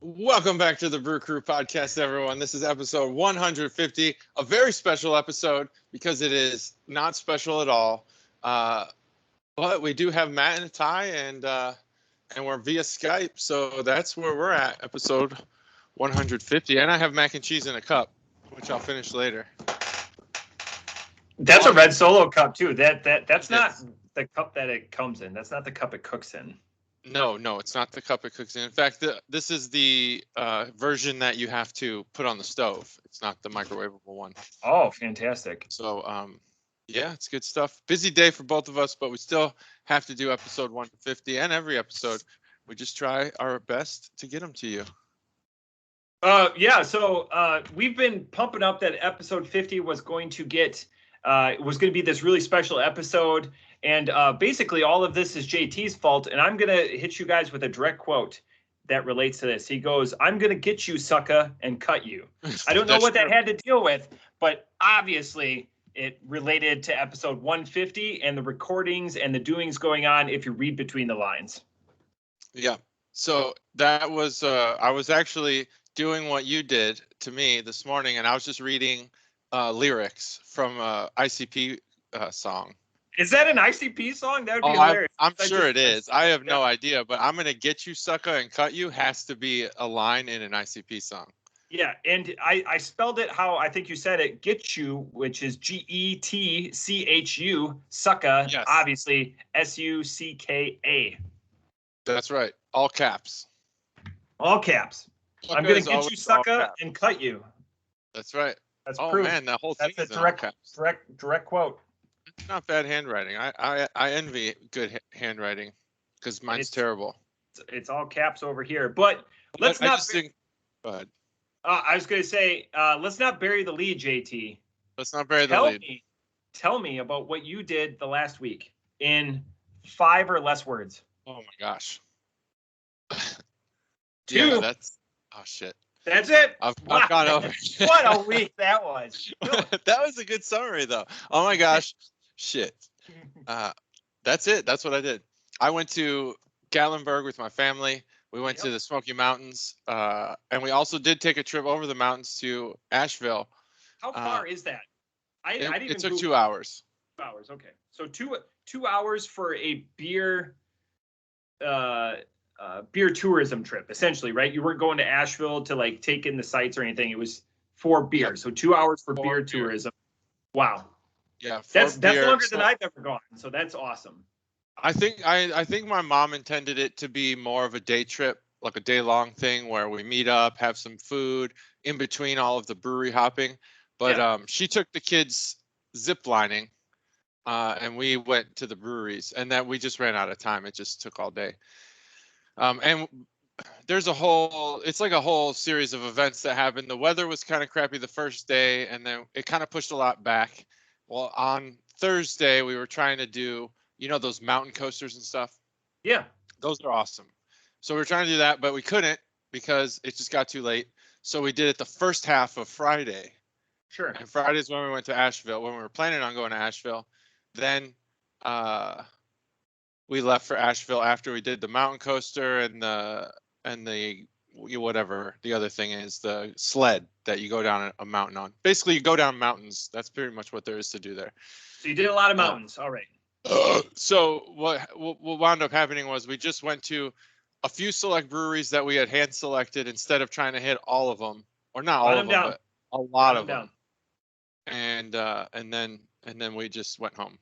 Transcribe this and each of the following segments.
Welcome back to the Brew Crew podcast, everyone. This is episode 150, a very special episode because it is not special at all. But we do have Matt and Ty, and we're via Skype, so that's where we're at, episode 150. And I have mac and cheese in a cup, which I'll finish later. That's a red Solo cup too. That's not the cup that it comes in. That's not the cup it cooks in. No, it's not the cup it cooks in. In fact, this is the version that you have to put on the stove. It's not the microwavable one. Oh, fantastic. So, yeah, it's good stuff. Busy day for both of us, but we still have to do episode 150, and every episode we just try our best to get them to you. So we've been pumping up that episode 50 was going to be this really special episode. And basically all of this is JT's fault. And I'm going to hit you guys with a direct quote that relates to this. He goes, "I'm going to get you, sucker, and cut you." I don't know what that had to deal with, but obviously it related to episode 150 and the recordings and the doings going on if you read between the lines. Yeah. So that was, I was actually doing what you did to me this morning, and I was just reading lyrics from ICP song. Is that an ICP song? That would be hilarious. I'm sure it is. I have no idea, but I'm going to get you, sucker, and cut you has to be a line in an ICP song. Yeah, and I spelled it how I think you said it, get you, which is GETCHU, sucka, yes. Obviously SUCKA. That's right. All caps. All caps. Sucka, I'm going to get you, sucka, and cut you. That's right. That's proof. Man, that whole thing That's is a direct quote. It's not bad handwriting. I envy good handwriting because mine's terrible. It's all caps over here. But let's not. Go ahead. I was going to say, let's not bury the lead, JT. Let's not bury the lead. Tell me about what you did the last week in 5 or less words. Oh my gosh. 2. Yeah, that's. Oh shit. That's it. I've gone over. What a week that was. That was a good summary, though. Oh my gosh. Shit. That's it. That's what I did. I went to Gatlinburg with my family. We went to the Smoky Mountains, and we also did take a trip over the mountains to Asheville. How far is that? It took 2 hours. 2 hours. Okay. So 2 hours for a beer tourism trip, essentially, right? You weren't going to Asheville to like take in the sights or anything. It was for beer. Yep. So 2 hours for beer tourism. Wow. Yeah. That's longer than I've ever gone. So that's awesome. I think my mom intended it to be more of a day trip, like a day long thing where we meet up, have some food in between all of the brewery hopping. But she took the kids zip lining, and we went to the breweries, and that we just ran out of time. It just took all day. And there's it's like a whole series of events that happened. The weather was kind of crappy the first day, and then it kind of pushed a lot back. Well, on Thursday, we were trying to do, those mountain coasters and stuff. Yeah. Those are awesome. So we were trying to do that, but we couldn't because it just got too late. So we did it the first half of Friday. Sure. And Friday's when we went to Asheville, when we were planning on going to Asheville. Then we left for Asheville after we did the mountain coaster and the whatever the other thing is, the sled that you go down a mountain on. Basically, you go down mountains. That's pretty much what there is to do there. So you did a lot of mountains. All right. So what wound up happening was we just went to a few select breweries that we had hand selected instead of trying to hit all of them, or not all of them, but a lot of them. And then we just went home.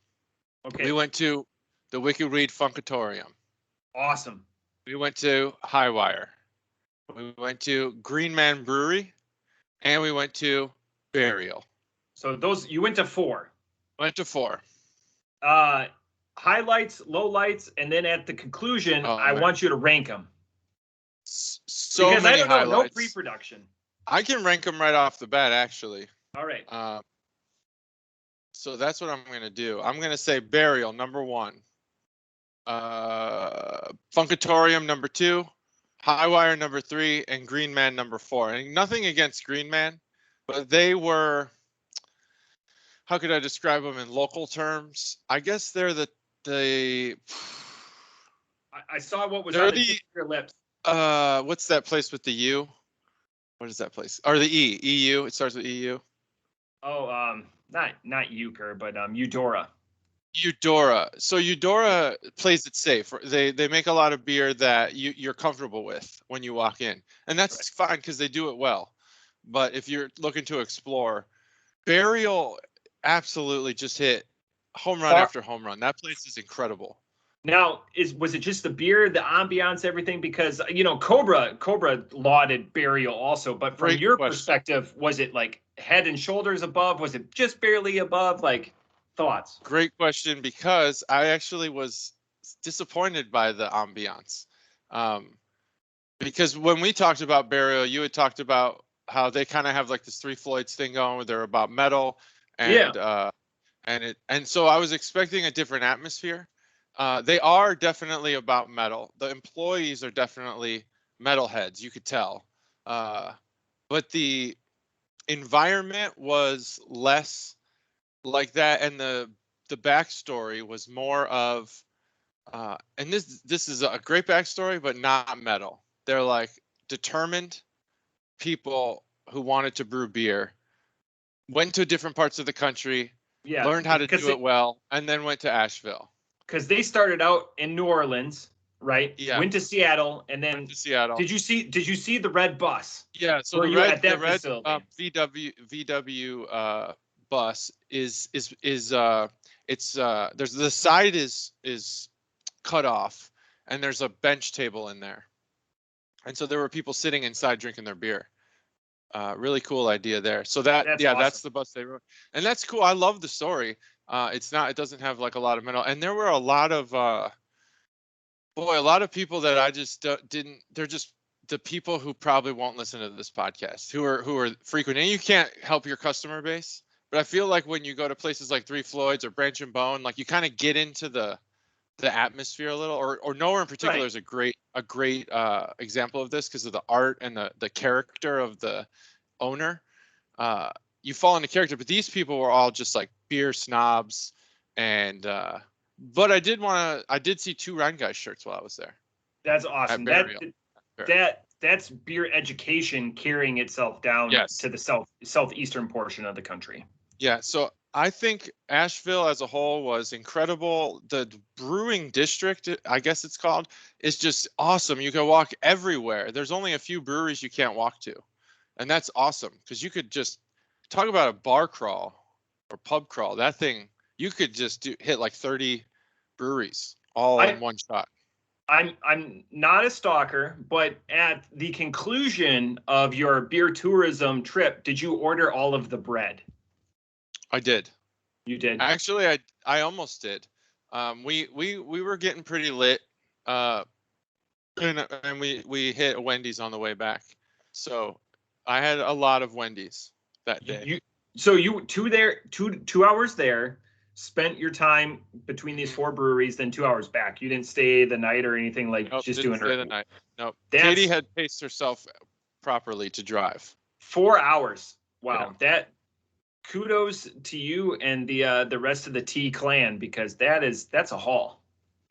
Okay. We went to the Wicked Weed Funkatorium. Awesome. We went to Highwire. We went to Green Man Brewery, and we went to Burial. So you went to 4. Went to 4. Highlights, lowlights, and then at the conclusion, I want you to rank them. So because many I don't know, highlights. No pre-production. I can rank them right off the bat, actually. All right. So that's what I'm going to do. I'm going to say Burial, number 1. Funkatorium, number 2. Highwire, number 3. And Green Man, number 4. And nothing against Green Man, but they were, how could I describe them in local terms? I guess they're the I saw what was on your lips. What's that place with the U? What is that place? Or the E? EU. It starts with EU. Oh, not Euchre, but Eudora. Eudora. So Eudora plays it safe. They make a lot of beer that you're comfortable with when you walk in, and that's fine because they do it well. But if you're looking to explore, Burial absolutely just hit home run after home run. That place is incredible. Now, was it just the beer, the ambiance, everything? Because Cobra lauded Burial also, but from your perspective, was it like head and shoulders above? Was it just barely above? Like, thoughts? Great question, because I actually was disappointed by the ambiance. Because when we talked about Burial, you had talked about how they kind of have like this Three Floyds thing going where they're about metal, and so I was expecting a different atmosphere. They are definitely about metal. The employees are definitely metalheads, you could tell. But the environment was less like that, and the backstory was more of, and this is a great backstory, but not metal. They're like determined people who wanted to brew beer, went to different parts of the country, learned how to do it well, and then went to Asheville. Because they started out in New Orleans, right? Yeah. Went to Seattle, and then went to Seattle. Did you see the red bus? Yeah. So the red VW bus is it's there's the side is cut off, and there's a bench table in there, and so there were people sitting inside drinking their beer. Really cool idea there. So that's awesome. That's the bus they wrote, and that's cool. I love the story. It doesn't have like a lot of metal, and there were a lot of a lot of people that I just didn't. They're just the people who probably won't listen to this podcast, who are frequent. And you can't help your customer base, but I feel like when you go to places like Three Floyds or Branch and Bone, like you kind of get into the atmosphere a little. Or Nowhere in particular is a great example of this because of the art and the character of the owner. You fall into character, but these people were all just like beer snobs, and but I did see 2 Rhine Guys shirts while I was there. That's awesome. That's beer education carrying itself down to the southeastern portion of the country. Yeah, so I think Asheville as a whole was incredible. The brewing district, I guess it's called, is just awesome. You can walk everywhere. There's only a few breweries you can't walk to, and that's awesome because you could just talk about a bar crawl or pub crawl. That thing, you could just hit like 30 breweries all in one shot. I'm not a stalker, but at the conclusion of your beer tourism trip, did you order all of the bread? I did. You did? Actually, I almost did. We were getting pretty lit, and we hit a Wendy's on the way back. So I had a lot of Wendy's that day. You 2 hours there, spent your time between these 4 breweries, then 2 hours back. You didn't stay the night or anything like just doing stay the night. Nope. Katie had paced herself properly to drive. 4 hours. Wow. Yeah. Kudos to you and the rest of the T clan, because that's a haul.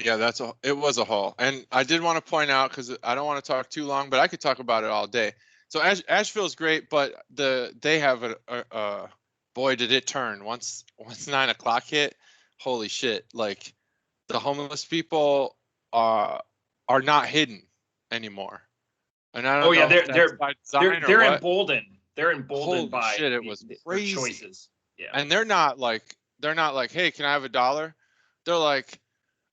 Yeah, it was a haul. And I did want to point out, because I don't want to talk too long, but I could talk about it all day. So Asheville is great, but they have a boy, did it turn once 9 o'clock hit. Holy shit! Like the homeless people are not hidden anymore. And I don't know. They're emboldened. They're emboldened by shit, it was crazy. Choices. Yeah. And they're not like, hey, can I have $1? They're like,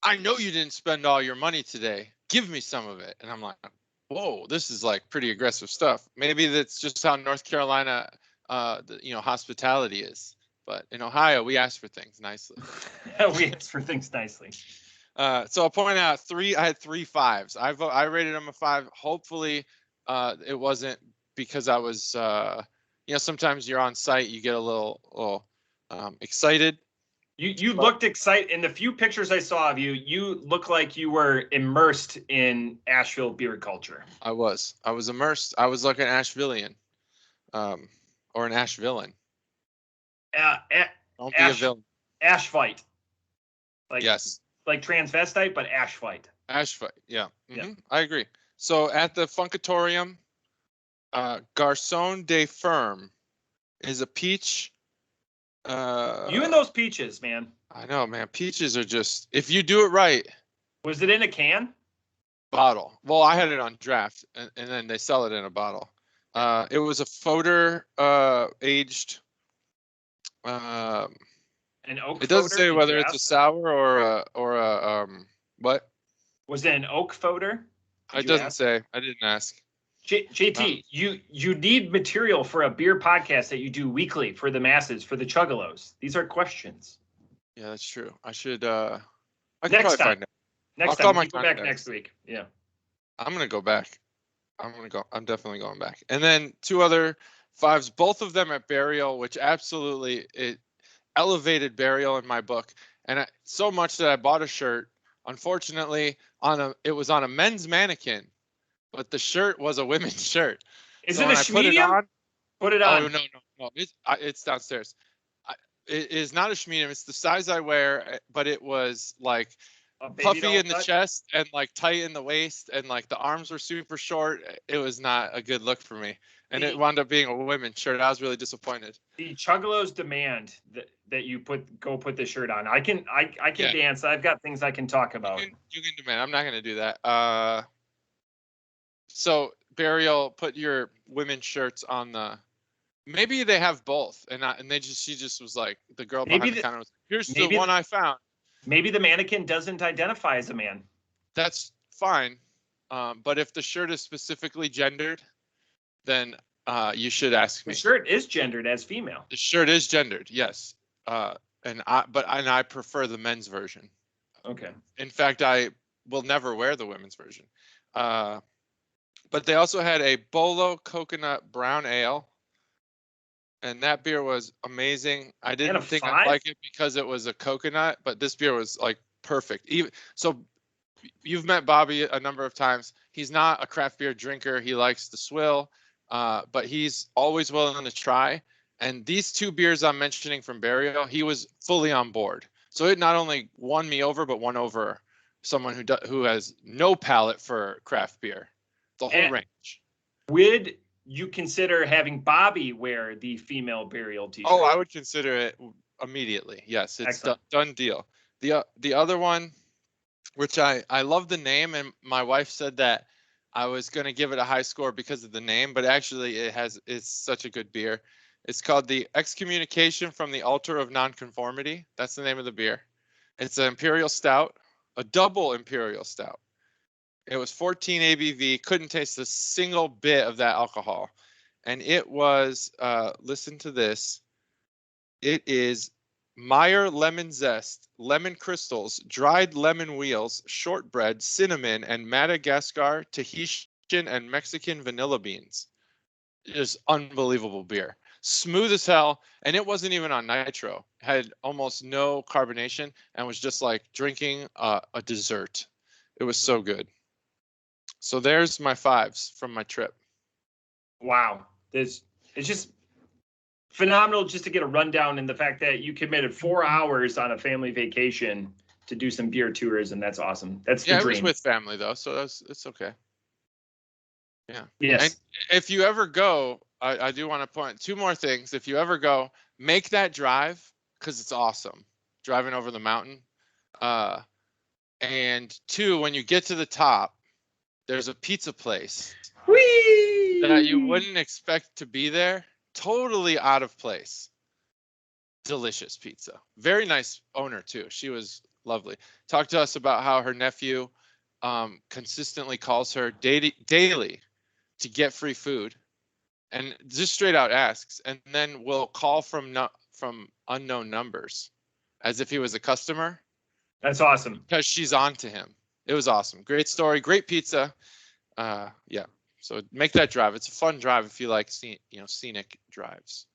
I know you didn't spend all your money today. Give me some of it. And I'm like, whoa, this is like pretty aggressive stuff. Maybe that's just how North Carolina, hospitality is. But in Ohio, we ask for things nicely. We ask for things nicely. So I'll point out I had 3 5s. I rated them a 5. Hopefully, it wasn't because I was, sometimes you're on site, you get a little excited. You looked excited. In the few pictures I saw of you, you look like you were immersed in Asheville beer culture. I was immersed. I was like an Ashevillean, or an Ashevillean. Don't be a villain. Ash fight. Yes. Like transvestite, but ash fight. Ash fight. Yeah. Mm-hmm. Yeah. I agree. So at the Funkatorium, Garçon de Ferme is a peach. You and those peaches, man. I know, man. Peaches are just, if you do it right. Was it in a can? Bottle. Well, I had it on draft, and then they sell it in a bottle. It was a Foder aged. An oak. It doesn't Foder? say whether it's a sour or a what. Was it an oak Foder? It doesn't say. I didn't ask. JT, you need material for a beer podcast that you do weekly for the masses, for the Chuggalos. These are questions. Yeah, that's true. I should. I can Next probably time. find out. Next I'll time. call my Go back contacts. next week. Yeah. I'm gonna go back. I'm definitely going back. And then 2 other 5s, both of them at Burial, which absolutely it elevated Burial in my book, and so much that I bought a shirt. Unfortunately, it was on a men's mannequin, but the shirt was a women's shirt. Is it a medium? Put it on. Oh no! It's downstairs. It is not a medium. It's the size I wear, but it was like puffy in the chest and like tight in the waist, and like the arms were super short. It was not a good look for me, and it wound up being a women's shirt. I was really disappointed. The Chuggalos demand that you go put this shirt on. I can dance. I've got things I can talk about. You can demand. I'm not going to do that. So Burial, put your women's shirts on the. Maybe they have both, and she just was like, the girl behind the counter was, here's the one I found. Maybe the mannequin doesn't identify as a man. That's fine, but if the shirt is specifically gendered, then you should ask me. The shirt is gendered as female. The shirt is gendered, yes, and I prefer the men's version. Okay. In fact, I will never wear the women's version. But they also had a Bolo Coconut Brown Ale. And that beer was amazing. I didn't think I'd like it because it was a coconut, but this beer was like perfect. So you've met Bobby a number of times. He's not a craft beer drinker. He likes the swill, but he's always willing to try. And these 2 beers I'm mentioning from Burial, he was fully on board. So it not only won me over, but won over someone who has no palate for craft beer. The whole range. Would you consider having Bobby wear the female Burial t-shirt? Oh, I would consider it immediately. Yes, it's done deal. The other one, which I love the name, and my wife said that I was going to give it a high score because of the name, but actually it's such a good beer. It's called the Excommunication from the Altar of Nonconformity. That's the name of the beer. It's an imperial stout, a double imperial stout. It was 14 ABV, couldn't taste a single bit of that alcohol. And it was, listen to this, it is Meyer lemon zest, lemon crystals, dried lemon wheels, shortbread, cinnamon, and Madagascar, Tahitian, and Mexican vanilla beans. It is unbelievable beer. Smooth as hell, and it wasn't even on nitro. Had almost no carbonation and was just like drinking a dessert. It was so good. So there's my 5s from my trip. Wow. It's just phenomenal just to get a rundown, and the fact that you committed 4 hours on a family vacation to do some beer tours, and that's awesome. That's the dream. It was with family though, so it's okay. Yeah. Yes. And if you ever go, I do want to point 2 more things. If you ever go, make that drive because it's awesome. Driving over the mountain. And 2, when you get to the top, there's a pizza place that you wouldn't expect to be there. Totally out of place. Delicious pizza. Very nice owner too. She was lovely. Talked to us about how her nephew consistently calls her daily to get free food, and just straight out asks, and then will call from unknown numbers as if he was a customer. That's awesome. Because she's on to him. It was awesome. Great story. Great pizza. Yeah. So make that drive. It's a fun drive if you like scenic drives.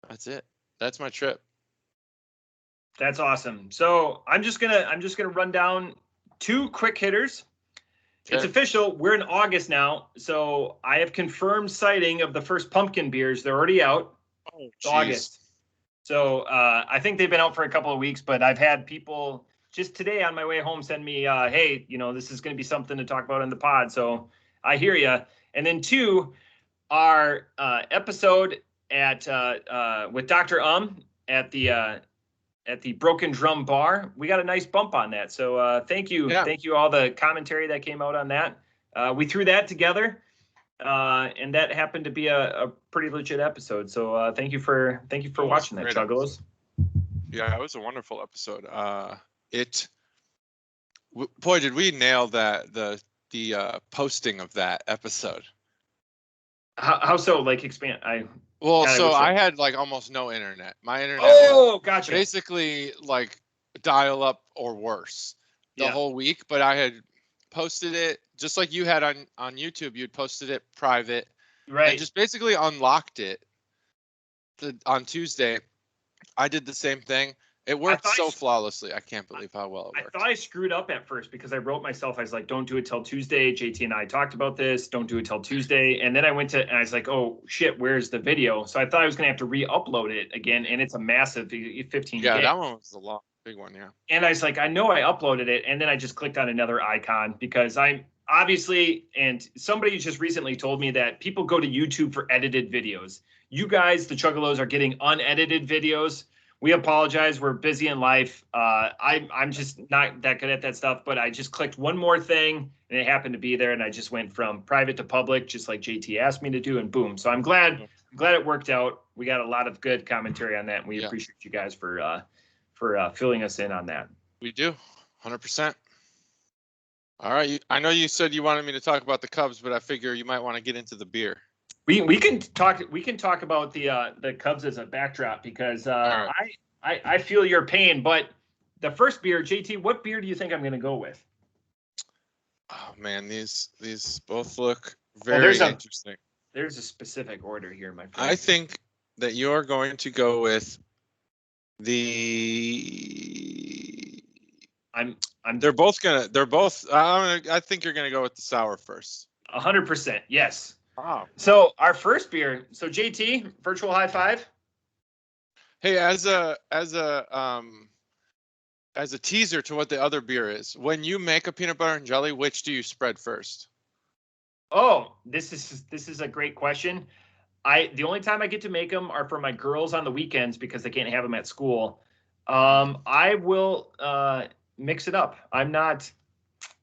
That's it. That's my trip. That's awesome. So I'm just gonna run down 2 quick hitters. Okay. It's official. We're in August now, so I have confirmed sighting of the first pumpkin beers. They're already out. Oh, August. So I think they've been out for a couple of weeks, but I've had people just today on my way home send me, hey, this is going to be something to talk about in the pod. So I hear you. And then 2, our episode at with Dr. at the Broken Drum Bar, we got a nice bump on that. So thank you. Yeah. Thank you all the commentary that came out on that. We threw that together. And that happened to be a pretty legit episode. So thank you for watching that, Chuggalos. Yeah, it was a wonderful episode. Boy, did we nail that the posting of that episode. How so? Like expand. I had like almost no internet. My internet gotcha. Basically like dial up or worse the whole week, but I had posted it just like you had on YouTube. You'd posted it private, right? And just basically unlocked it on Tuesday. I did the same thing. It worked so flawlessly. I can't believe how well it worked. I thought I screwed up at first because I wrote myself. I was like, "Don't do it till Tuesday." JT and I talked about this. Don't do it till Tuesday. And then I went and I was like, "Oh shit, where's the video?" So I thought I was gonna have to re-upload it again, and it's a massive 15. Yeah, that one was a long, big one. Yeah. And I was like, I know I uploaded it, and then I just clicked on another icon because I'm obviously, and somebody just recently told me that people go to YouTube for edited videos. You guys, the Chuggalos, are getting unedited videos. We apologize. We're busy in life. I'm just not that good at that stuff, but I just clicked one more thing and it happened to be there. And I just went from private to public, just like JT asked me to do, and boom. So I'm glad it worked out. We got a lot of good commentary on that. And we appreciate you guys for filling us in on that. We do 100%. All right. I know you said you wanted me to talk about the Cubs, but I figure you might want to get into the beer. We can talk about the Cubs as a backdrop because I feel your pain. But the first beer, JT, what beer do you think I'm going to go with? Oh man, these both look very interesting. There's a specific order here, my friend. I think that you're going to go with they're both. I think you're gonna go with the sour first. 100%, yes. Wow. So our first beer. So JT, virtual high five. Hey, as a teaser to what the other beer is, when you make a peanut butter and jelly, which do you spread first? Oh, this is a great question. The only time I get to make them are for my girls on the weekends because they can't have them at school. I will mix it up. I'm not.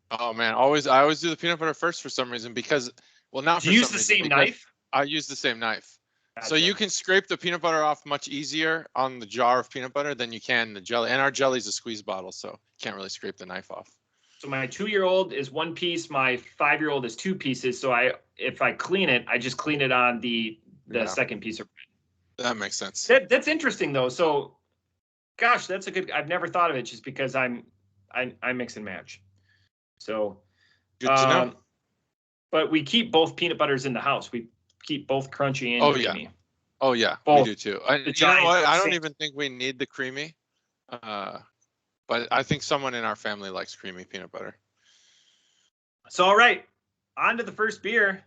Oh man, I always do the peanut butter first for some reason because not. Do you use the same knife? I use the same knife. Gotcha. So you can scrape the peanut butter off much easier on the jar of peanut butter than you can the jelly. And our jelly's a squeeze bottle, so you can't really scrape the knife off. So my 2-year-old is 1 piece. My 5-year-old is 2 pieces. So if I clean it, I just clean it on the second piece of bread. That makes sense. That's interesting though. So, gosh, that's a good. I've never thought of it just because I mix and match. So, good to know. But we keep both peanut butters in the house. We keep both crunchy and creamy. Oh yeah, both. We do too. You know what? I don't even think we need the creamy. But I think someone in our family likes creamy peanut butter. So, all right, on to the first beer.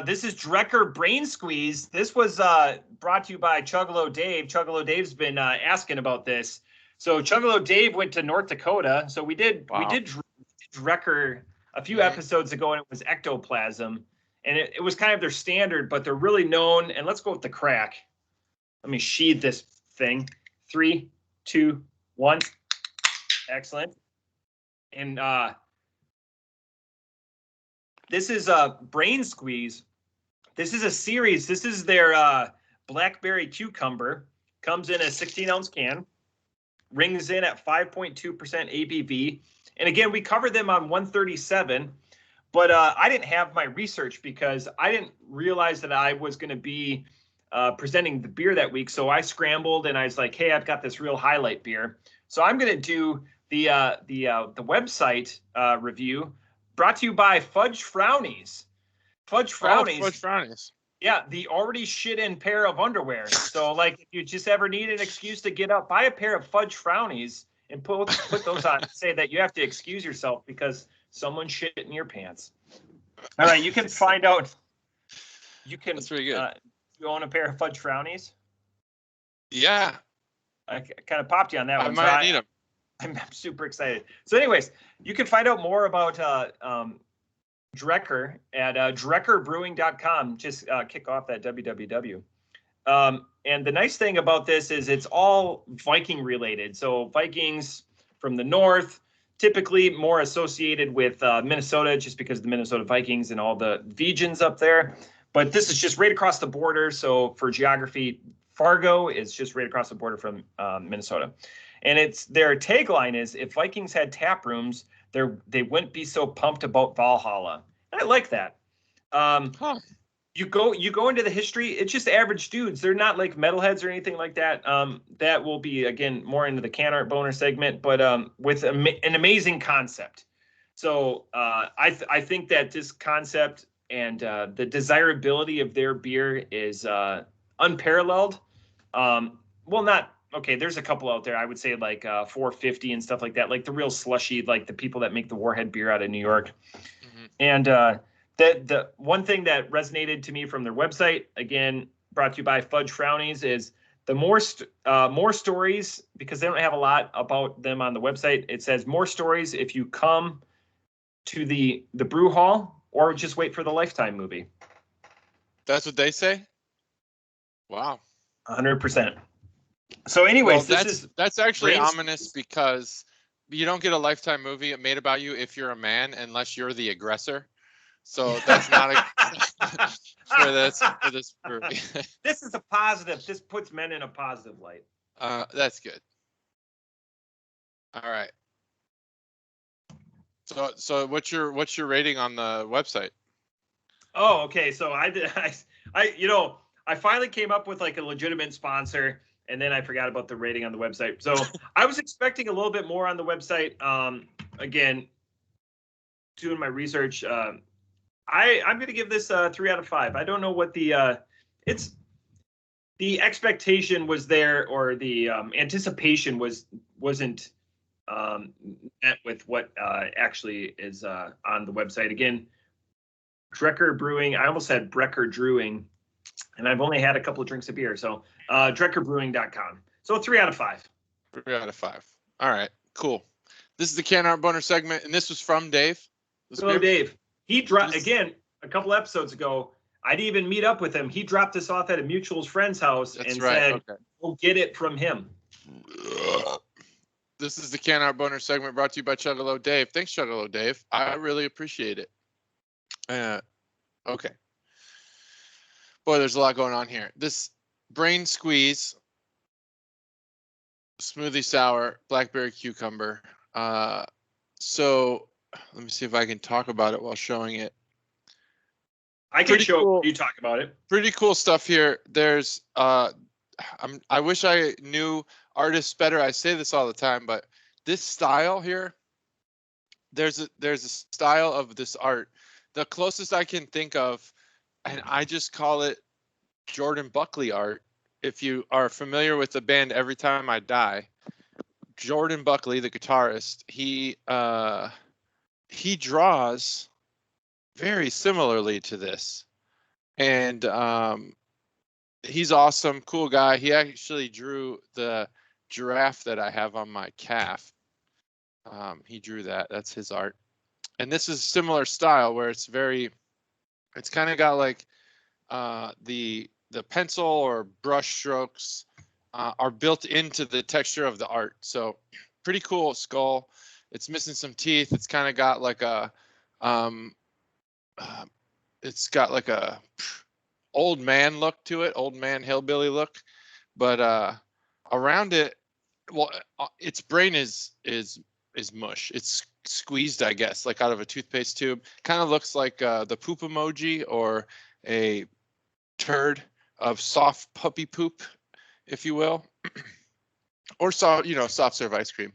This is Drekker Brain Squeeze. This was brought to you by Chuggalo Dave. Chuggalo Dave's been asking about this. So Chuggalo Dave went to North Dakota. So we did Drekker a few episodes ago, and it was ectoplasm. And it was kind of their standard, but they're really known. And let's go with the crack. Let me sheathe this thing. 3, 2, 1. Excellent. And this is a Brain Squeeze. This is a series. This is their Blackberry Cucumber. Comes in a 16-ounce can. Rings in at 5.2% ABV. And again, we covered them on 137. But I didn't have my research because I didn't realize that I was going to be presenting the beer that week. So I scrambled and I was like, hey, I've got this real highlight beer. So I'm going to do the website review brought to you by Fudge Frownies. Fudge Frownies. Fudge Frownies. Yeah, the already shit in pair of underwear. So like if you just ever need an excuse to get up, buy a pair of Fudge Frownies and put those on and say that you have to excuse yourself because someone shit in your pants. All right, you can find out. You can. That's pretty good. You own a pair of Fudge Frownies? Yeah. I kind of popped you on that one. I might need them. I'm super excited. So anyways, you can find out more about Drekker at drekkerbrewing.com. Just kick off that www. And the nice thing about this is it's all Viking related. So Vikings from the north, typically more associated with Minnesota, just because of the Minnesota Vikings and all the Vigens up there. But this is just right across the border. So for geography, Fargo is just right across the border from Minnesota. And it's their tagline is, if Vikings had tap rooms, they wouldn't be so pumped about Valhalla. And I like that. You go into the history, it's just average dudes. They're not like metalheads or anything like that. That will be, again, more into the can art boner segment, but with an amazing concept. So I think that this concept and the desirability of their beer is unparalleled. Well, not okay. There's a couple out there. I would say like 450 and stuff like that, like the real slushy, like the people that make the Warhead beer out of New York. Mm-hmm. And the one thing that resonated to me from their website, again, brought to you by Fudge Frownies, is the more stories, because they don't have a lot about them on the website. It says more stories if you come to the brew hall or just wait for the Lifetime movie. That's what they say? Wow. 100%. So anyways, well, that's actually ominous, because you don't get a Lifetime movie made about you if you're a man, unless you're the aggressor. So that's not a for this movie. This is a positive. This puts men in a positive light. That's good. All right. So what's your rating on the website? Oh, okay. So I finally came up with like a legitimate sponsor, and then I forgot about the rating on the website. So I was expecting a little bit more on the website. Again, doing my research, I'm going to give this 3 out of 5. I don't know what the expectation was there, or the anticipation wasn't met with what actually is on the website. Again, Drekker Brewing. I almost said Brekker Brewing, and I've only had a couple of drinks of beer. So drekkerbrewing.com. So 3 out of 5. 3 out of 5. All right, cool. This is the Can Art Boner segment, and this was from Dave. Hello, Dave. He dropped, again, a couple episodes ago. I didn't even meet up with him. He dropped this off at a mutual friend's house said, we'll get it from him. This is the Can Art Boner segment, brought to you by Chuggalo Dave. Thanks, Chuggalo Dave. I really appreciate it. Okay. Boy, there's a lot going on here. This Brain Squeeze Smoothie Sour Blackberry Cucumber. So let me see if I can talk about it while showing it. I can show you talk about it. Pretty cool stuff here. There's I wish I knew artists better. I say this all the time, but this style here, there's a style of this art. The closest I can think of, and I just call it Jordan Buckley art. If you are familiar with the band Every Time I Die, Jordan Buckley, the guitarist, he draws very similarly to this, and he's awesome, cool guy. He actually drew the giraffe that I have on my calf. He drew that. That's his art. And this is a similar style where it's kind of got like the pencil or brush strokes are built into the texture of the art. So pretty cool skull. It's missing some teeth. It's kind of got like a old man look to it, old man hillbilly look. But around it, well, its brain is mush. It's squeezed, I guess, like out of a toothpaste tube. Kind of looks like the poop emoji, or a turd of soft puppy poop, if you will. Or soft serve ice cream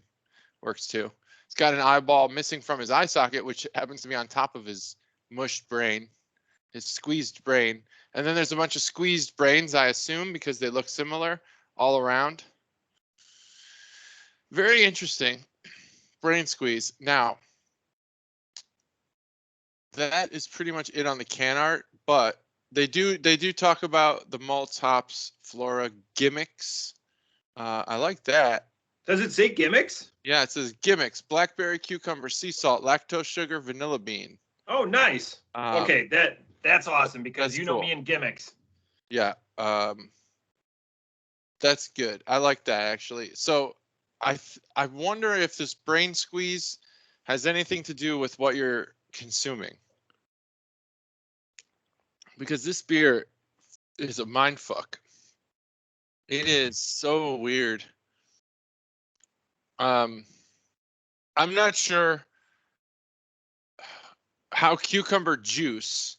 works too. It's got an eyeball missing from his eye socket, which happens to be on top of his mushed brain, his squeezed brain. And then there's a bunch of squeezed brains, I assume, because they look similar all around. Very interesting. Brain squeeze. Now, that is pretty much it on the can art, but they do talk about the malts, hops, flora gimmicks. I like that. Does it say gimmicks? Yeah, it says gimmicks: blackberry, cucumber, sea salt, lactose, sugar, vanilla bean. Oh, nice. Okay, that's awesome because that's you know cool. me and gimmicks. Yeah, that's good. I like that actually. So I wonder if this brain squeeze has anything to do with what you're consuming, because this beer is a mind fuck. It is so weird. I'm not sure how cucumber juice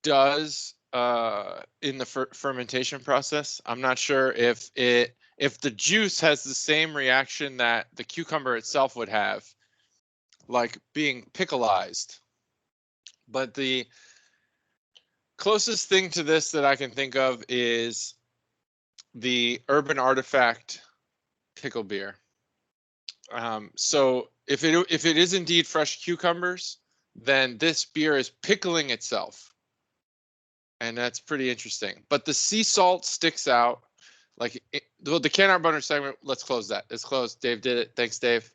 does in the fermentation process. I'm not sure if the juice has the same reaction that the cucumber itself would have, like being pickleized. But the closest thing to this that I can think of is the Urban Artifact pickle beer. So if it is indeed fresh cucumbers, then this beer is pickling itself, and that's pretty interesting. But the sea salt sticks out. Like the can art butter segment. Let's close that. It's closed. Dave did it. Thanks, Dave.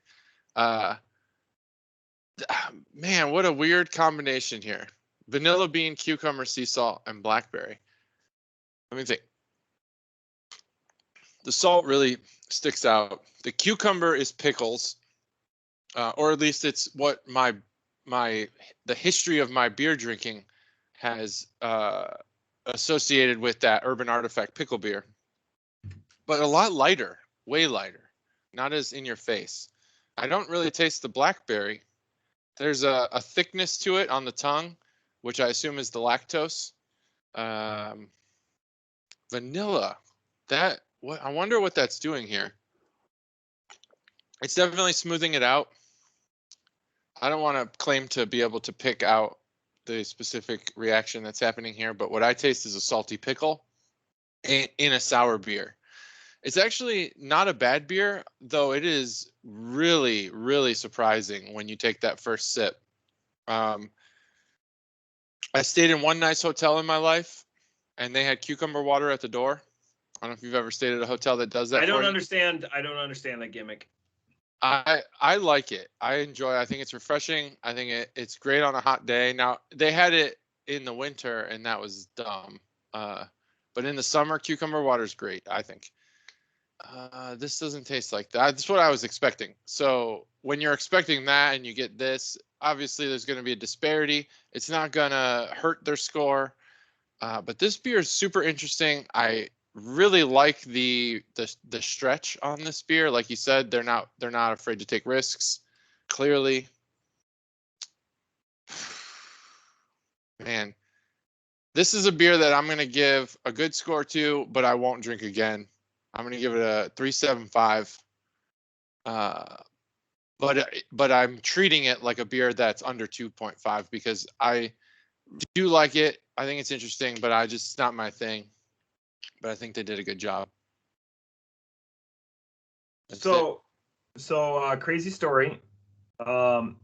Man, what a weird combination here. Vanilla bean, cucumber, sea salt, and blackberry. Let me think. The salt really sticks out. The cucumber is pickles, or at least it's what the history of my beer drinking has associated with that Urban Artifact pickle beer. But a lot lighter, way lighter, not as in your face. I don't really taste the blackberry. There's a thickness to it on the tongue, which I assume is the lactose. Vanilla, I wonder what that's doing here. It's definitely smoothing it out. I don't want to claim to be able to pick out the specific reaction that's happening here, but what I taste is a salty pickle in a sour beer. It's actually not a bad beer, though it is really, really surprising when you take that first sip. I stayed in one nice hotel in my life, and they had cucumber water at the door. I don't know if you've ever stayed at a hotel that does that. I don't understand that gimmick. I like it. I enjoy it. I think it's refreshing. I think it's great on a hot day. Now, they had it in the winter, and that was dumb. But in the summer, cucumber water is great, I think. This doesn't taste like that. That's what I was expecting. So when you're expecting that and you get this, obviously there's going to be a disparity. It's not going to hurt their score. But this beer is super interesting. I really like the stretch on this beer. Like you said, they're not afraid to take risks. Clearly, man, this is a beer that I'm going to give a good score to, but I won't drink again. I'm going to give it a 3.75. But I'm treating it like a beer that's under 2.5 because I do like it. I think it's interesting, but it's not my thing. But I think they did a good job. So crazy story. Do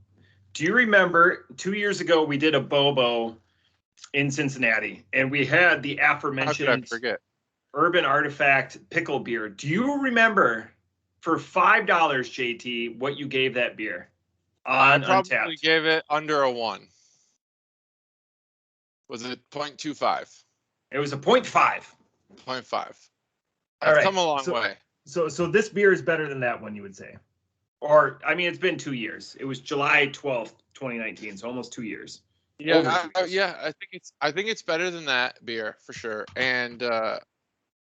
you remember 2 years ago we did a Bobo in Cincinnati, and we had the aforementioned How could I forget? Urban Artifact pickle beer? Do you remember for $5, JT, what you gave that beer on I probably Untapped? gave it under a 1. Was it 0.25? It was a 0.5. 0.5. All I've right. come a long way. So this beer is better than that one, you would say? Or, I mean, it's been 2 years. It was July 12th, 2019, so almost 2 years. Yeah, I think it's better than that beer for sure. And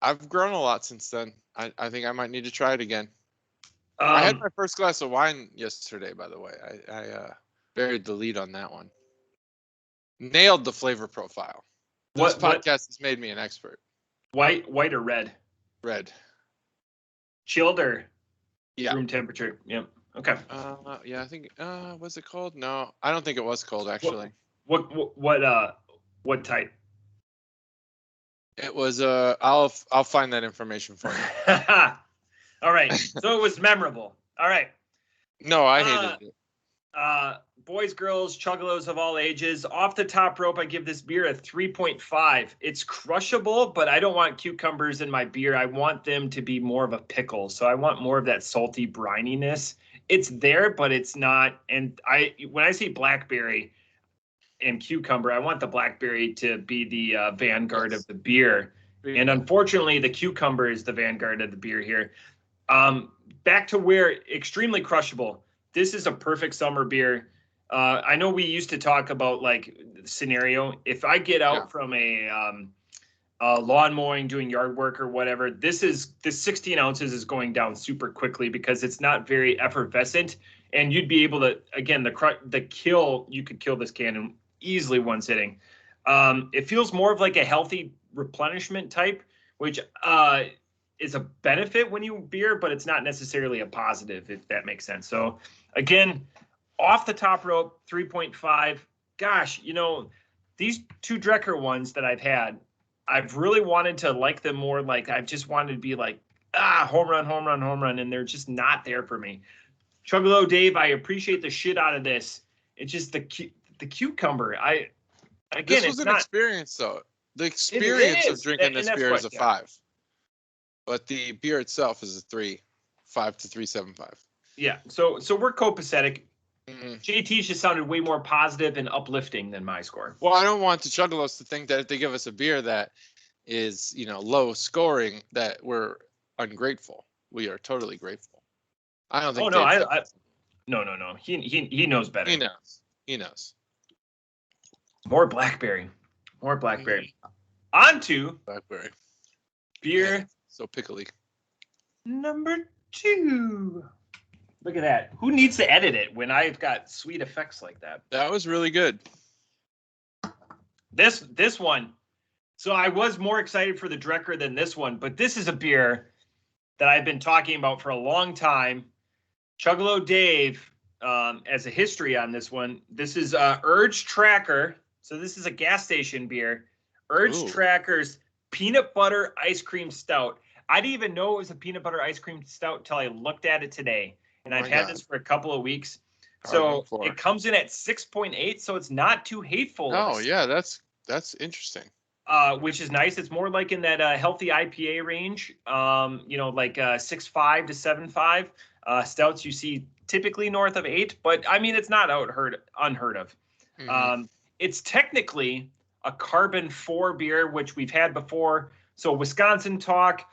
I've grown a lot since then. I think I might need to try it again. I had my first glass of wine yesterday, by the way. I buried the lead on that one. Nailed the flavor profile. This podcast has made me an expert. White or red? Red. Chilled or yeah, room temperature? Yep. Okay. Yeah, I think. Was it cold? No, I don't think it was cold actually. What type? It was. I'll find that information for you. All right. So it was memorable. All right. No, I hated it. Boys, girls, chuggalos of all ages. Off the top rope, I give this beer a 3.5. It's crushable, but I don't want cucumbers in my beer. I want them to be more of a pickle. So I want more of that salty brininess. It's there, but it's not. And when I say blackberry and cucumber, I want the blackberry to be the vanguard of the beer. And unfortunately, the cucumber is the vanguard of the beer here. Back to where extremely crushable. This is a perfect summer beer. I know we used to talk about like scenario. If I get out from a lawn mowing, doing yard work or whatever, this 16 ounces is going down super quickly because it's not very effervescent, and you'd be able to, again, you could kill this can in easily one sitting. It feels more of like a healthy replenishment type, which is a benefit when you beer, but it's not necessarily a positive, if that makes sense. So again, off the top rope, 3.5. Gosh, these two Drekker ones that I've had, I've really wanted to like them more. Like I've just wanted to be like, home run, home run, home run. And they're just not there for me. Chuggalo Dave, I appreciate the shit out of this. It's just the cucumber. This was an experience though. The experience of drinking this beer is a 5. But the beer itself is a 3.5 to 3.75. Yeah. So we're copacetic. JT's just sounded way more positive and uplifting than my score. Well, I don't want the Chuggalos to think that if they give us a beer that is, low scoring, that we're ungrateful. We are totally grateful. I don't think. Oh no, no. He knows better. He knows. More blackberry. On to blackberry beer. Yeah, so pickly. Number 2. Look at that. Who needs to edit it when I've got sweet effects like that? That was really good. This one. So I was more excited for the Drekker than this one, but this is a beer that I've been talking about for a long time. Chuggalo Dave, as a history on this one, this is Urge Tracker. So this is a gas station beer. Urge Tracker's Peanut Butter Ice Cream Stout. I didn't even know it was a peanut butter ice cream stout until I looked at it today. And I've had this for a couple of weeks. So it comes in at 6.8, so it's not too hateful. Oh, yeah, that's interesting. Which is nice. It's more like in that healthy IPA range, like 6.5 to 7.5. Stouts you see typically north of 8, but I mean, it's not unheard of. Mm-hmm. It's technically a carbon 4 beer, which we've had before. So Wisconsin talk.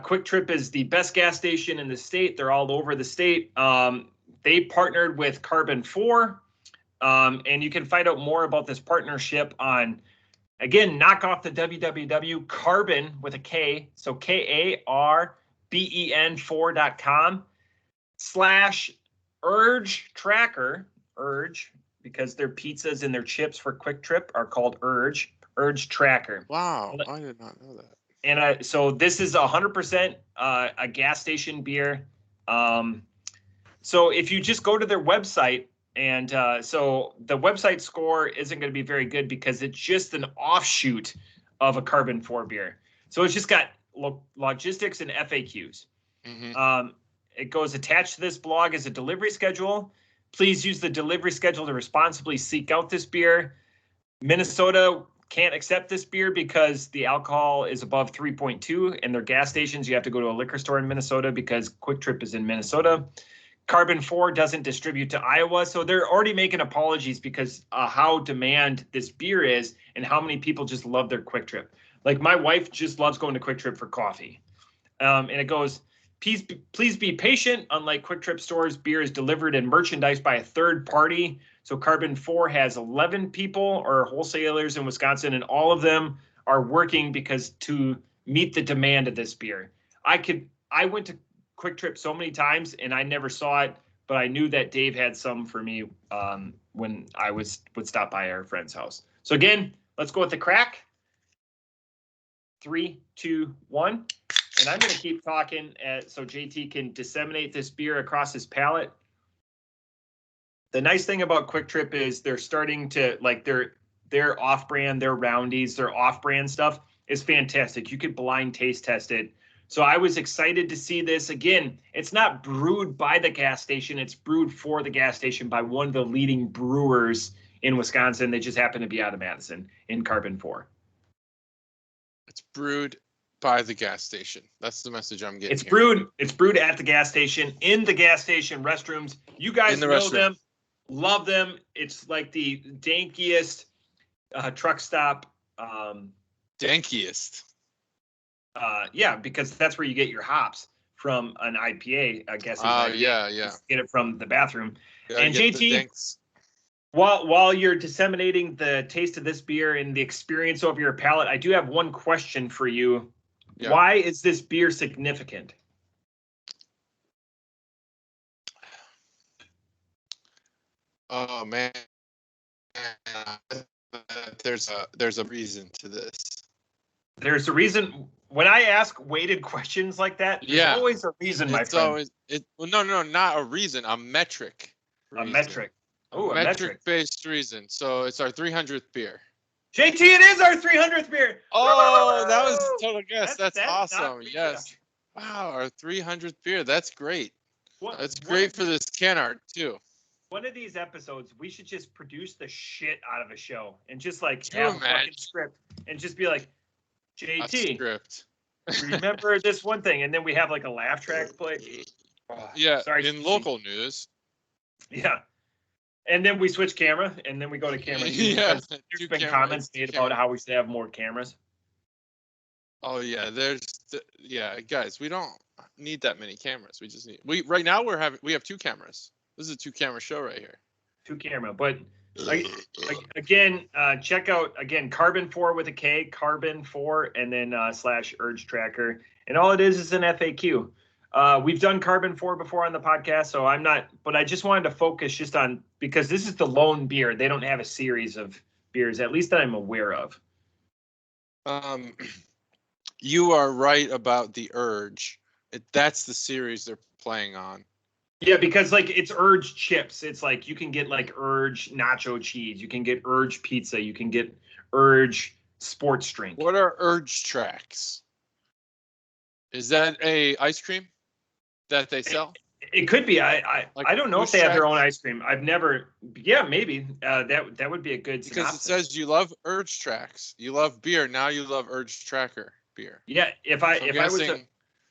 Quick Trip is the best gas station in the state. They're all over the state. They partnered with Carbon 4, and you can find out more about this partnership on, again, knock off the www, Carbon with a K, so KARBEN4.com/Urge Tracker, Urge, because their pizzas and their chips for Quick Trip are called Urge Tracker. Wow, I did not know that. And so this is 100% a gas station beer. So if you just go to their website, and so the website score isn't going to be very good because it's just an offshoot of a Carbon 4 beer. So it's just got logistics and FAQs. Mm-hmm. It goes attached to this blog as a delivery schedule. Please use the delivery schedule to responsibly seek out this beer. Minnesota can't accept this beer because the alcohol is above 3.2, and their gas stations, you have to go to a liquor store in Minnesota because Quick Trip is in Minnesota. Carbon 4 doesn't distribute to Iowa, so they're already making apologies because how demand this beer is and how many people just love their Quick Trip. Like my wife just loves going to Quick Trip for coffee. And it goes, please be patient. Unlike Quick Trip stores, beer is delivered and merchandised by a third party. So Carbon 4 has 11 people or wholesalers in Wisconsin, and all of them are working because to meet the demand of this beer. I went to Quick Trip so many times and I never saw it, but I knew that Dave had some for me when I would stop by our friend's house. So again, let's go with the crack. 3, 2, 1. And I'm going to keep talking so JT can disseminate this beer across his palate. The nice thing about Quick Trip is they're starting to, like, their off-brand, their roundies, their off-brand stuff is fantastic. You could blind taste test it. So I was excited to see this. Again, it's not brewed by the gas station. It's brewed for the gas station by one of the leading brewers in Wisconsin. They just happen to be out of Madison in Carbon 4. It's brewed by the gas station. That's the message I'm getting. It's brewed at the gas station, in the gas station restrooms. You guys know them, love them. It's like the dankiest truck stop. Dankiest. Yeah, because that's where you get your hops from an IPA. I guess. Oh yeah. Get it from the bathroom. Yeah, and JT, while you're disseminating the taste of this beer and the experience over your palate, I do have one question for you. Yeah. Why is this beer significant? Oh man, there's a reason to this. There's a reason. When I ask weighted questions like that, there's always a reason, my friend. No, not a reason, a metric. A metric. Oh, a metric-based reason. So it's our 300th beer. JT, it is our 300th beer. Oh, that was a total guess. That's awesome. Yes. Wow, our 300th beer. That's great. That's great for this can art too. One of these episodes, we should just produce the shit out of a show and just like have a fucking script and just be like, JT, script. Remember this one thing, and then we have like a laugh track play. Yeah. Sorry, in local news. Yeah. And then we switch camera, and then we go to camera 2. Yeah, there's been comments made about how we should have more cameras. Oh yeah, guys, we don't need that many cameras. We just need right now we have 2 cameras. This is a 2-camera show right here. 2-camera, but again, check out Carbon 4 with a K, Carbon 4, and then / Urge Tracker, and all it is an FAQ. We've done Carbon 4 before on the podcast, so but I just wanted to focus just on, because this is the lone beer. They don't have a series of beers, at least that I'm aware of. You are right about the Urge. That's the series they're playing on. Yeah, because like it's Urge chips. It's like you can get like Urge nacho cheese. You can get Urge pizza. You can get Urge sports drink. What are Urge tracks? Is that a ice cream that they sell? It could be. I don't know if they have their own ice cream. I've never. Yeah, maybe. That would be a good. Because synopsis. It says you love Urge tracks. You love beer. Now you love Urge Tracker beer. Yeah. If I was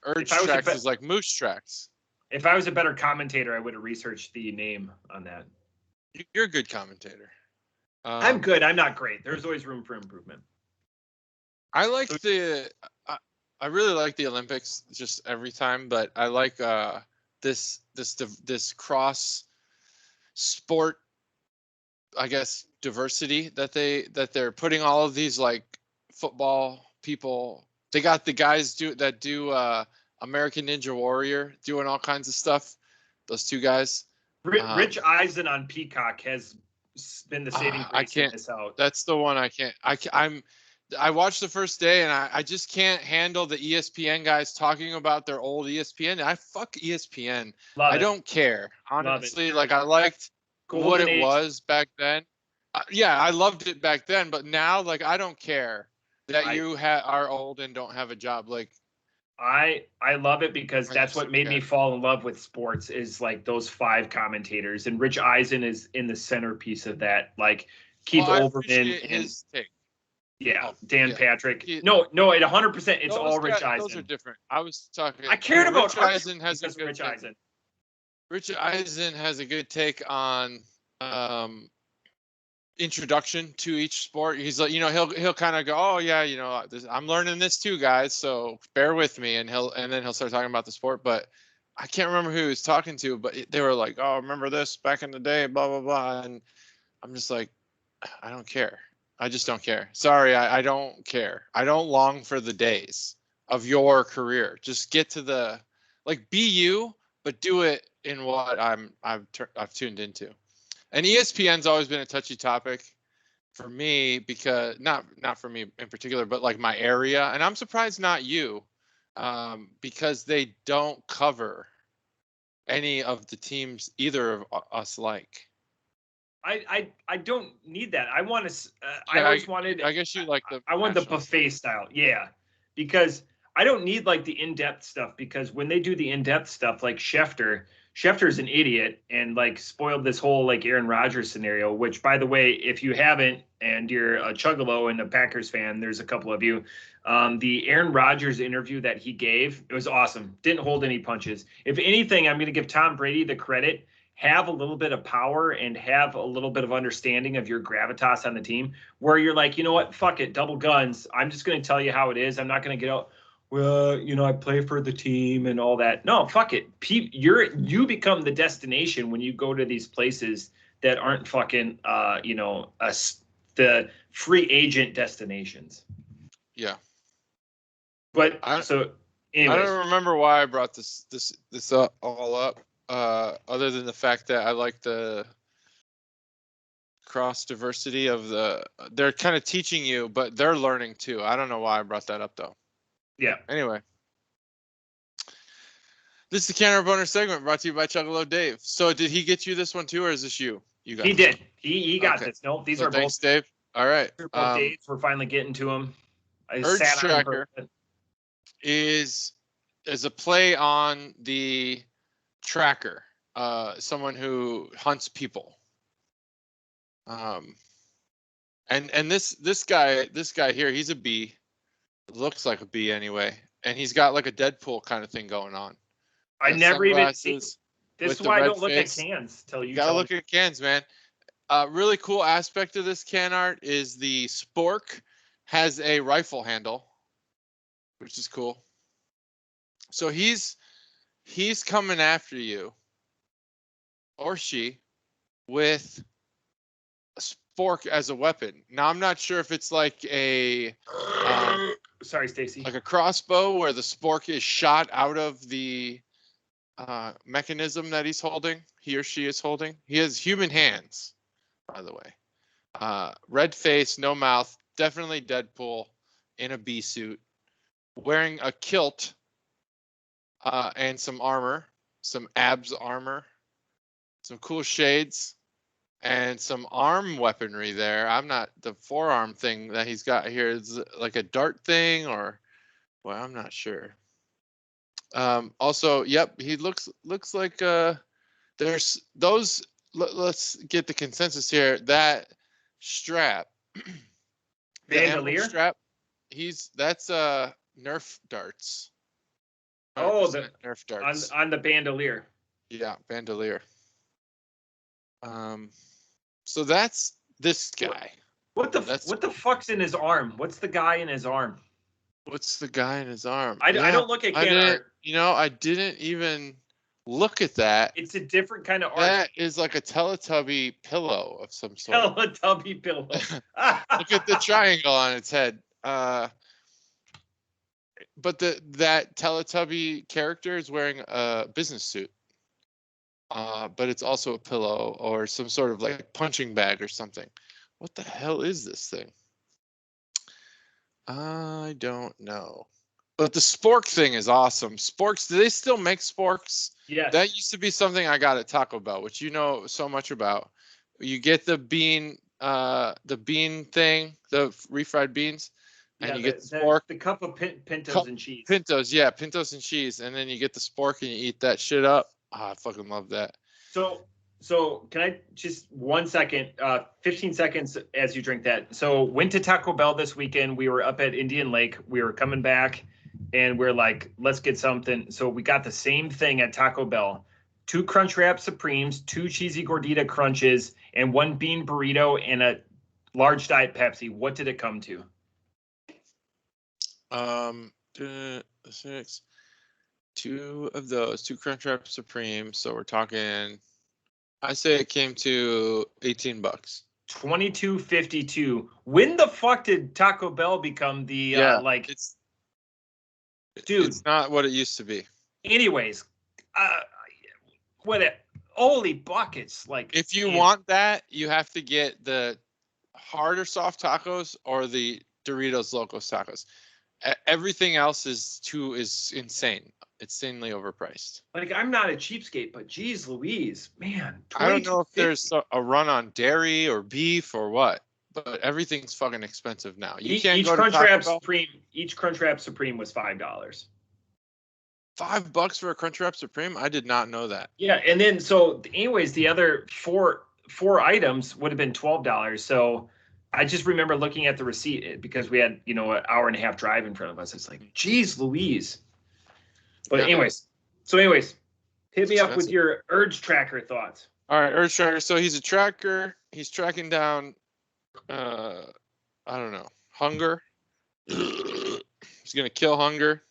Urge tracks is like moose tracks. If I was a better commentator, I would have researched the name on that. You're a good commentator. I'm good. I'm not great. There's always room for improvement. I like I really like the Olympics just every time, but I like this cross sport, I guess, diversity that they're putting all of these like football people. They got the guys do American Ninja Warrior doing all kinds of stuff. Those 2 guys. Rich Eisen on Peacock has been the saving grace in this out. That's the one I can't. I watched the first day and I just can't handle the ESPN guys talking about their old ESPN. I fuck ESPN. I don't care. Honestly, like I liked what it was back then. Yeah, I loved it back then, but now like I don't care that you are old and don't have a job. Like I love it because that's what made me fall in love with sports is like those 5 commentators, and Rich Eisen is in the centerpiece of that. Like Keith Olbermann and his take. Yeah, Dan Patrick. No, at 100%, it's all Rich Eisen. Those are different. I was talking. I cared about Rich Eisen has a good Rich Eisen. Rich Eisen has a good take on introduction to each sport. He's like, he'll kind of go, oh yeah, I'm learning this too, guys, so bear with me, and then he'll start talking about the sport. But I can't remember who he was talking to, but they were like, oh, remember this back in the day, blah blah blah, and I'm just like, I don't care. I just don't care. Sorry, I don't care. I don't long for the days of your career. Just get to be you, but do it in what I've tuned into. And ESPN's always been a touchy topic for me because not for me in particular, but like my area. And I'm surprised not you, because they don't cover any of the teams either of us like. I don't need that. I want to. I always wanted. I guess you like I want the buffet style. Yeah, because I don't need like the in-depth stuff, because when they do the in-depth stuff, like Schefter's an idiot and like spoiled this whole like Aaron Rodgers scenario, which, by the way, if you haven't and you're a Chuggalo and a Packers fan, there's a couple of you. The Aaron Rodgers interview that he gave, it was awesome. Didn't hold any punches. If anything, I'm going to give Tom Brady the credit. Have a little bit of power and have a little bit of understanding of your gravitas on the team, where you're like, you know what, fuck it, double guns. I'm just going to tell you how it is. I'm not going to get out, well, you know, I play for the team and all that. No, fuck it. You become the destination when you go to these places that aren't fucking, the free agent destinations. Yeah. But anyways. I don't remember why I brought this all up, other than the fact that I like the cross diversity of they're kind of teaching you, but they're learning too. I don't know why I brought that up though. Yeah. Anyway, this is the Canner Boner segment brought to you by Chuggalo Dave. So did he get you this one too, or is this you? You got He did. He got this. Nope, these are thanks, both Dave. All right. both Daves. We're finally getting to them. Urge Tracker is a play on the tracker, someone who hunts people. And this guy here, he's a bee. Looks like a bee anyway, and he's got like a Deadpool kind of thing going on. I never even seen. This is why I don't look at cans till you gotta look at cans, man. Really cool aspect of this can art is the spork has a rifle handle, which is cool. So he's coming after you, or she, with a spork as a weapon. Now I'm not sure if it's like a sorry, Stacy, like a crossbow where the spork is shot out of the mechanism that he or she is holding. He has human hands, by the way. Red face, no mouth, definitely Deadpool in a bee suit, wearing a kilt and some armor, some abs armor, some cool shades, and some arm weaponry there. The forearm thing that he's got here is like a dart thing, or, well, I'm not sure. Also, yep, he looks like there's those. Let's get the consensus here. That strap, bandolier strap. That's Nerf darts. Oh, the Nerf darts on the bandolier. Yeah, bandolier. So that's this guy. What the fuck's in his arm? What's the guy in his arm? What's the guy in his arm? I don't look at can art. I didn't even look at that. It's a different kind of art. That is like a Teletubby pillow of some sort. Teletubby pillow. Look at the triangle on its head. But that Teletubby character is wearing a business suit. But it's also a pillow or some sort of like punching bag or something. What the hell is this thing? I don't know. But the spork thing is awesome. Sporks, do they still make sporks? Yeah. That used to be something I got at Taco Bell, which you know so much about. You get the bean thing, the refried beans, and you get the spork. The cup of pintos and cheese. Pintos and cheese, and then you get the spork and you eat that shit up. I fucking love that. So can I just 1 second, 15 seconds as you drink that. So went to Taco Bell this weekend. We were up at Indian Lake. We were coming back and we're like, let's get something. So we got the same thing at Taco Bell. 2 Crunchwrap Supremes, 2 cheesy gordita crunches, and 1 bean burrito and a large Diet Pepsi. What did it come to? 6. 2 of those, 2 Crunchwrap Supreme. So we're talking, I say it came to $18. $22.52. When the fuck did Taco Bell become the dude? It's not what it used to be. Anyways, holy buckets! Like, if you want that, you have to get the hard or soft tacos or the Doritos Locos tacos. Everything else is insane. Insanely overpriced. Like, I'm not a cheapskate, but geez Louise, man. I don't know if there's a run on dairy or beef or what. but everything's fucking expensive now. You Each can't go to Taco Bell. Each Crunchwrap Supreme was $5. $5 for a Crunchwrap Supreme? I did not know that. Yeah, and then so anyways, the other four items would have been $12. So I just remember looking at the receipt because we had, an hour and a half drive in front of us. It's like, geez, Louise. But anyways, hit me up with your urge tracker thoughts. All right, urge tracker. So he's a tracker. He's tracking down, I don't know, hunger. He's gonna kill hunger.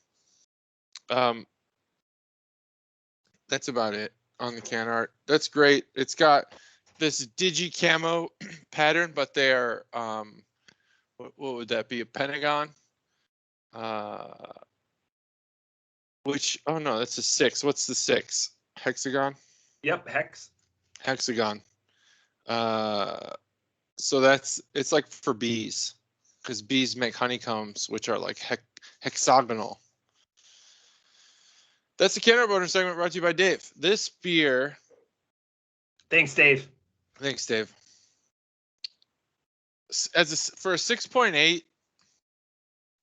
That's about it on the can art. That's great. It's got this digi camo pattern, but they're what would that be? A pentagon? Which, oh no, that's a 6. What's the 6? Hexagon? Yep, hex. Hexagon. So it's like for bees, because bees make honeycombs, which are like hexagonal. That's the can art bonus segment brought to you by Dave. This beer. Thanks, Dave. Thanks, Dave. For a 6.8,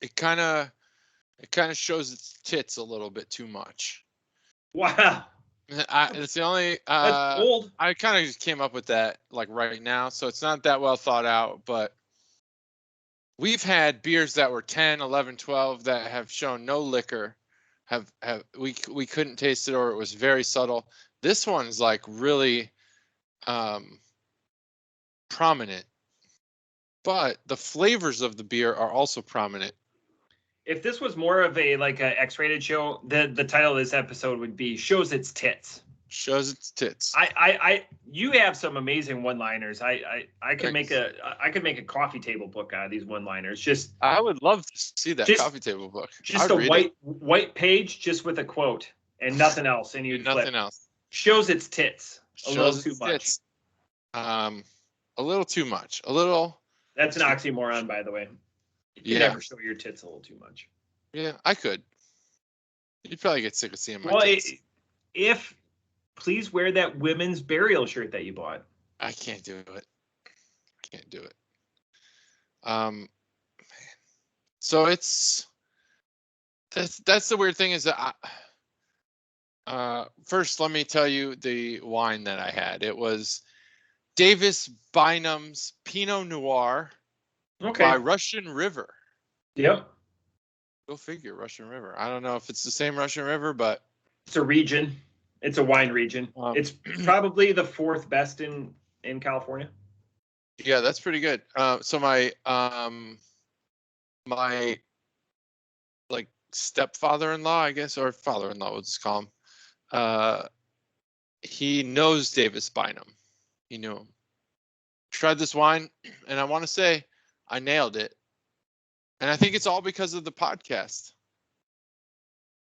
it kind of shows its tits a little bit too much. Wow. It's the only. That's bold. I kind of just came up with that like right now, so it's not that well thought out. But we've had beers that were 10, 11, 12 that have shown no liquor. We couldn't taste it, or it was very subtle. This one's like really prominent, but the flavors of the beer are also prominent. If this was more of a X-rated show, the title of this episode would be "Shows Its Tits." Shows its tits. You have some amazing one-liners. I could make a coffee table book out of these one-liners. I would love to see that coffee table book. Just a white page, just with a quote and nothing else, and you'd nothing flip. else. Shows its tits. A little too much. Tits. A little too much. A little. That's an oxymoron, by the way. You never show your tits a little too much. Yeah, I could. You'd probably get sick of seeing my tits. If please wear that women's burial shirt that you bought. I can't do it. Can't do it. So that's the weird thing is that first let me tell you the wine that I had. It was Davis Bynum's Pinot Noir. Okay. By Russian River. Yep. Go figure, Russian River. I don't know if it's the same Russian River, but it's a region. It's a wine region. It's probably the 4th best in California. Yeah, that's pretty good. So my like stepfather-in-law, I guess, or father-in-law, we'll just call him. He knows Davis Bynum. He knew him. Tried this wine, and I want to say I nailed it. And I think it's all because of the podcast.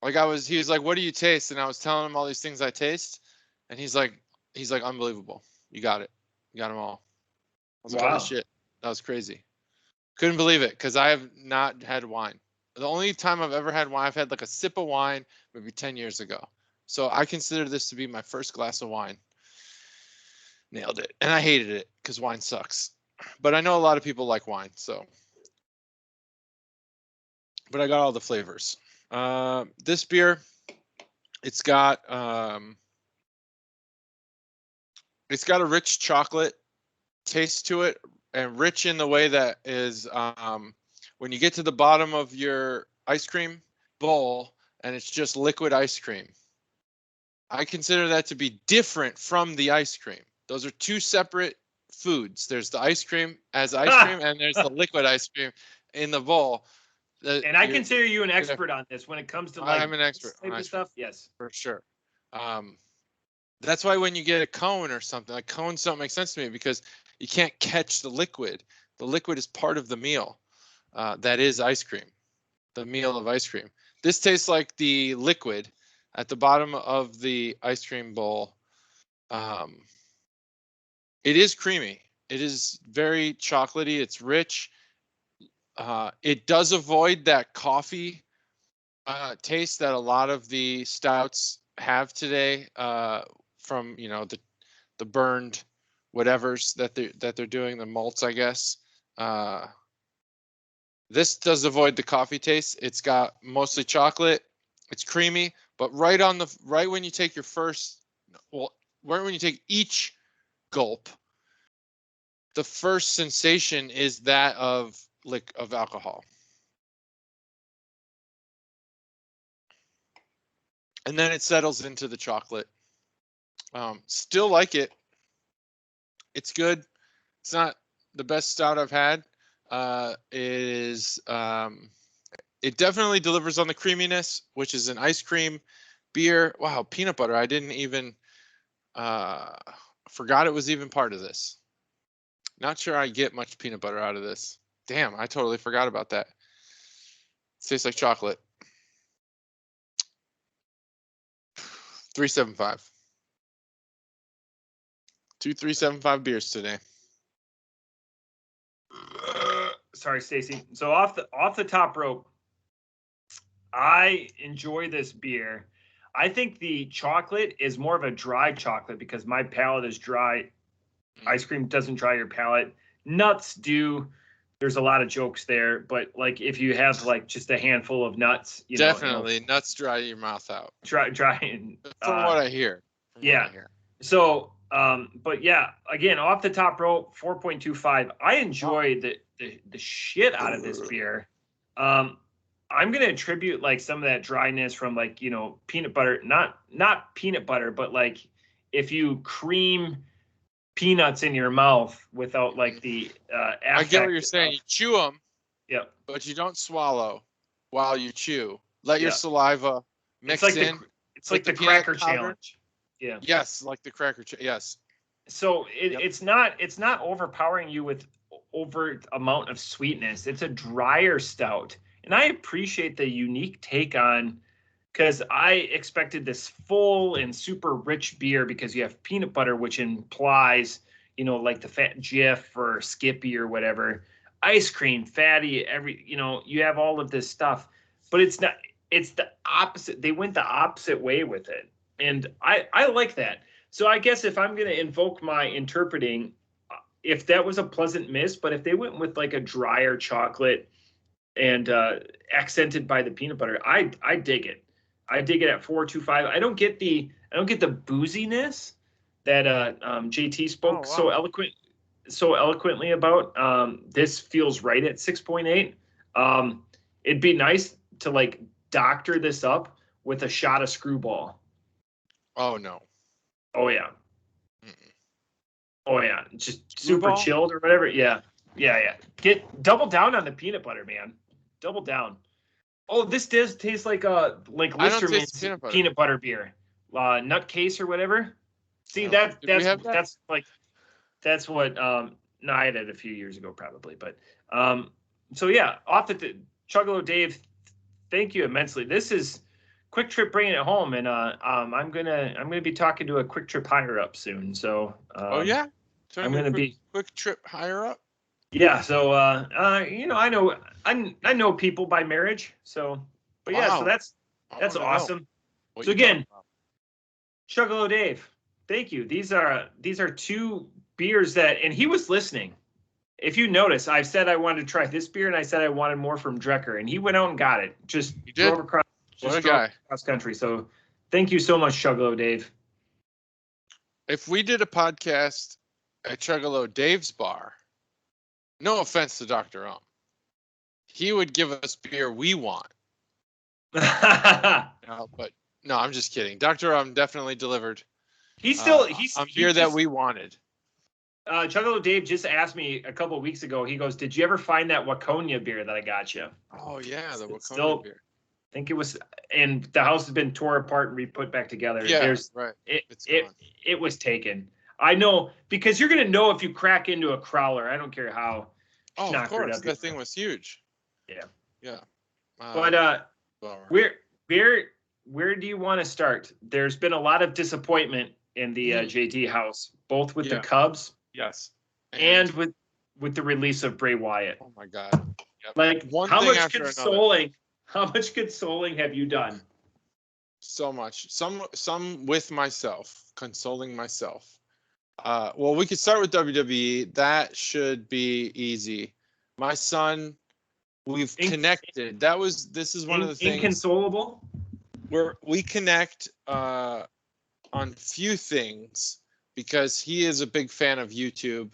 Like he was like, "What do you taste?" And I was telling him all these things I taste. And he's like, "Unbelievable. You got it. You got them all." I was like, "Holy shit. That was crazy." Couldn't believe it, because I have not had wine. The only time I've ever had wine, I've had like a sip of wine maybe 10 years ago. So I consider this to be my first glass of wine. Nailed it. And I hated it because wine sucks. But I know a lot of people like wine, so. But I got all the flavors. This beer, it's got a rich chocolate taste to it, and rich in the way that is when you get to the bottom of your ice cream bowl and it's just liquid ice cream. I consider that to be different from the ice cream. Those are two separate foods. There's the ice cream as ice cream, and there's the liquid ice cream in the bowl. And I consider you an expert on this when it comes to I'm an expert type of stuff. Yes, for sure. That's why when you get a cone or something, like cones don't make sense to me, because you can't catch the liquid. The liquid is part of the meal. That is ice cream, the meal of ice cream. This tastes like the liquid at the bottom of the ice cream bowl. It is creamy. It is very chocolatey. It's rich. It does avoid that coffee taste that a lot of the stouts have today, from the burned whatevers that they're doing, the malts, I guess. This does avoid the coffee taste. It's got mostly chocolate. It's creamy, but right when you take your right when you take each gulp, the first sensation is that of alcohol. And then it settles into the chocolate. Still like it. It's good. It's not the best stout I've had. It definitely delivers on the creaminess, which is an ice cream beer. Wow, peanut butter. I didn't even forgot it was even part of this. Not sure I get much peanut butter out of this. Damn, I totally forgot about that. It tastes like chocolate. 375. 2 375 beers today. Sorry, Stacy. So off the top rope, I enjoy this beer. I think the chocolate is more of a dry chocolate because my palate is dry. Ice cream doesn't dry your palate. Nuts do. There's a lot of jokes there, but like if you have like just a handful of nuts, definitely nuts dry your mouth out. Dry and from what I hear. So, but yeah, again, off the top rope, 4.25. I enjoy the shit out of this beer. I'm going to attribute like some of that dryness from like, peanut butter, not peanut butter, but like if you cream peanuts in your mouth without like the I get what you're saying. You chew them. Yeah. But you don't swallow while you chew. Let your saliva mix in. It's like the cracker challenge. Yeah. Yes, like the cracker. Yes. So it's not overpowering you with overt amount of sweetness. It's a drier stout, and I appreciate the unique take on, because I expected this full and super rich beer because you have peanut butter, which implies like the fat Jif or Skippy or whatever, ice cream, fatty, you have all of this stuff, but it's not. It's the opposite. They went the opposite way with it. And I like that. So I guess if I'm going to invoke my interpreting, if that was a pleasant miss, but if they went with like a drier chocolate and accented by the peanut butter, I dig it. I dig it at 4.25. I don't get the booziness that JT spoke so eloquently about. This feels right at 6.8. It'd be nice to like doctor this up with a shot of Screwball. Oh no. Oh yeah. Mm-mm. Oh yeah. Just super chilled or whatever. Yeah. Double down on the peanut butter, man. Double down. Oh, this does taste like Listerman's peanut butter beer, Nutcase or whatever. See, that's what no, I had it a few years ago probably, but so yeah, off the Chuggalo Dave, thank you immensely. This is Quick Trip bringing it home, and I'm gonna be talking to a Quick Trip higher up soon. So I'm gonna be Quick Trip higher up. Yeah, so I know people by marriage, so but yeah, so that's awesome. So again, Chuggalo Dave, thank you. These are two beers that, and he was listening. If you notice, I said I wanted to try this beer, and I said I wanted more from Drekker, and he went out and got it. Just drove across country. So thank you so much, Chuggalo Dave. If we did a podcast at Chuggalo Dave's bar, no offense to Dr. He would give us beer we want. But no, I'm just kidding. Dr. definitely delivered. He's beer that we wanted. Chuggalo Dave just asked me a couple of weeks ago. He goes, "Did you ever find that Waconia beer that I got you?" Oh yeah, the Waconia beer. I think it was, and the house has been torn apart and re-put back together. Yeah, right. It was taken. I know, because you're gonna know if you crack into a crowler. I don't care how. Oh, of course, that thing was huge. Yeah. But where do you want to start? There's been a lot of disappointment in the JT house, both with the Cubs, yes, and with the release of Bray Wyatt. Oh my God! Yep. Like, how much consoling have you done? So much. Some with myself, consoling myself. Well, we could start with WWE. That should be easy. My son, we've connected. This is one of the things. Inconsolable? We connect on few things because he is a big fan of YouTube.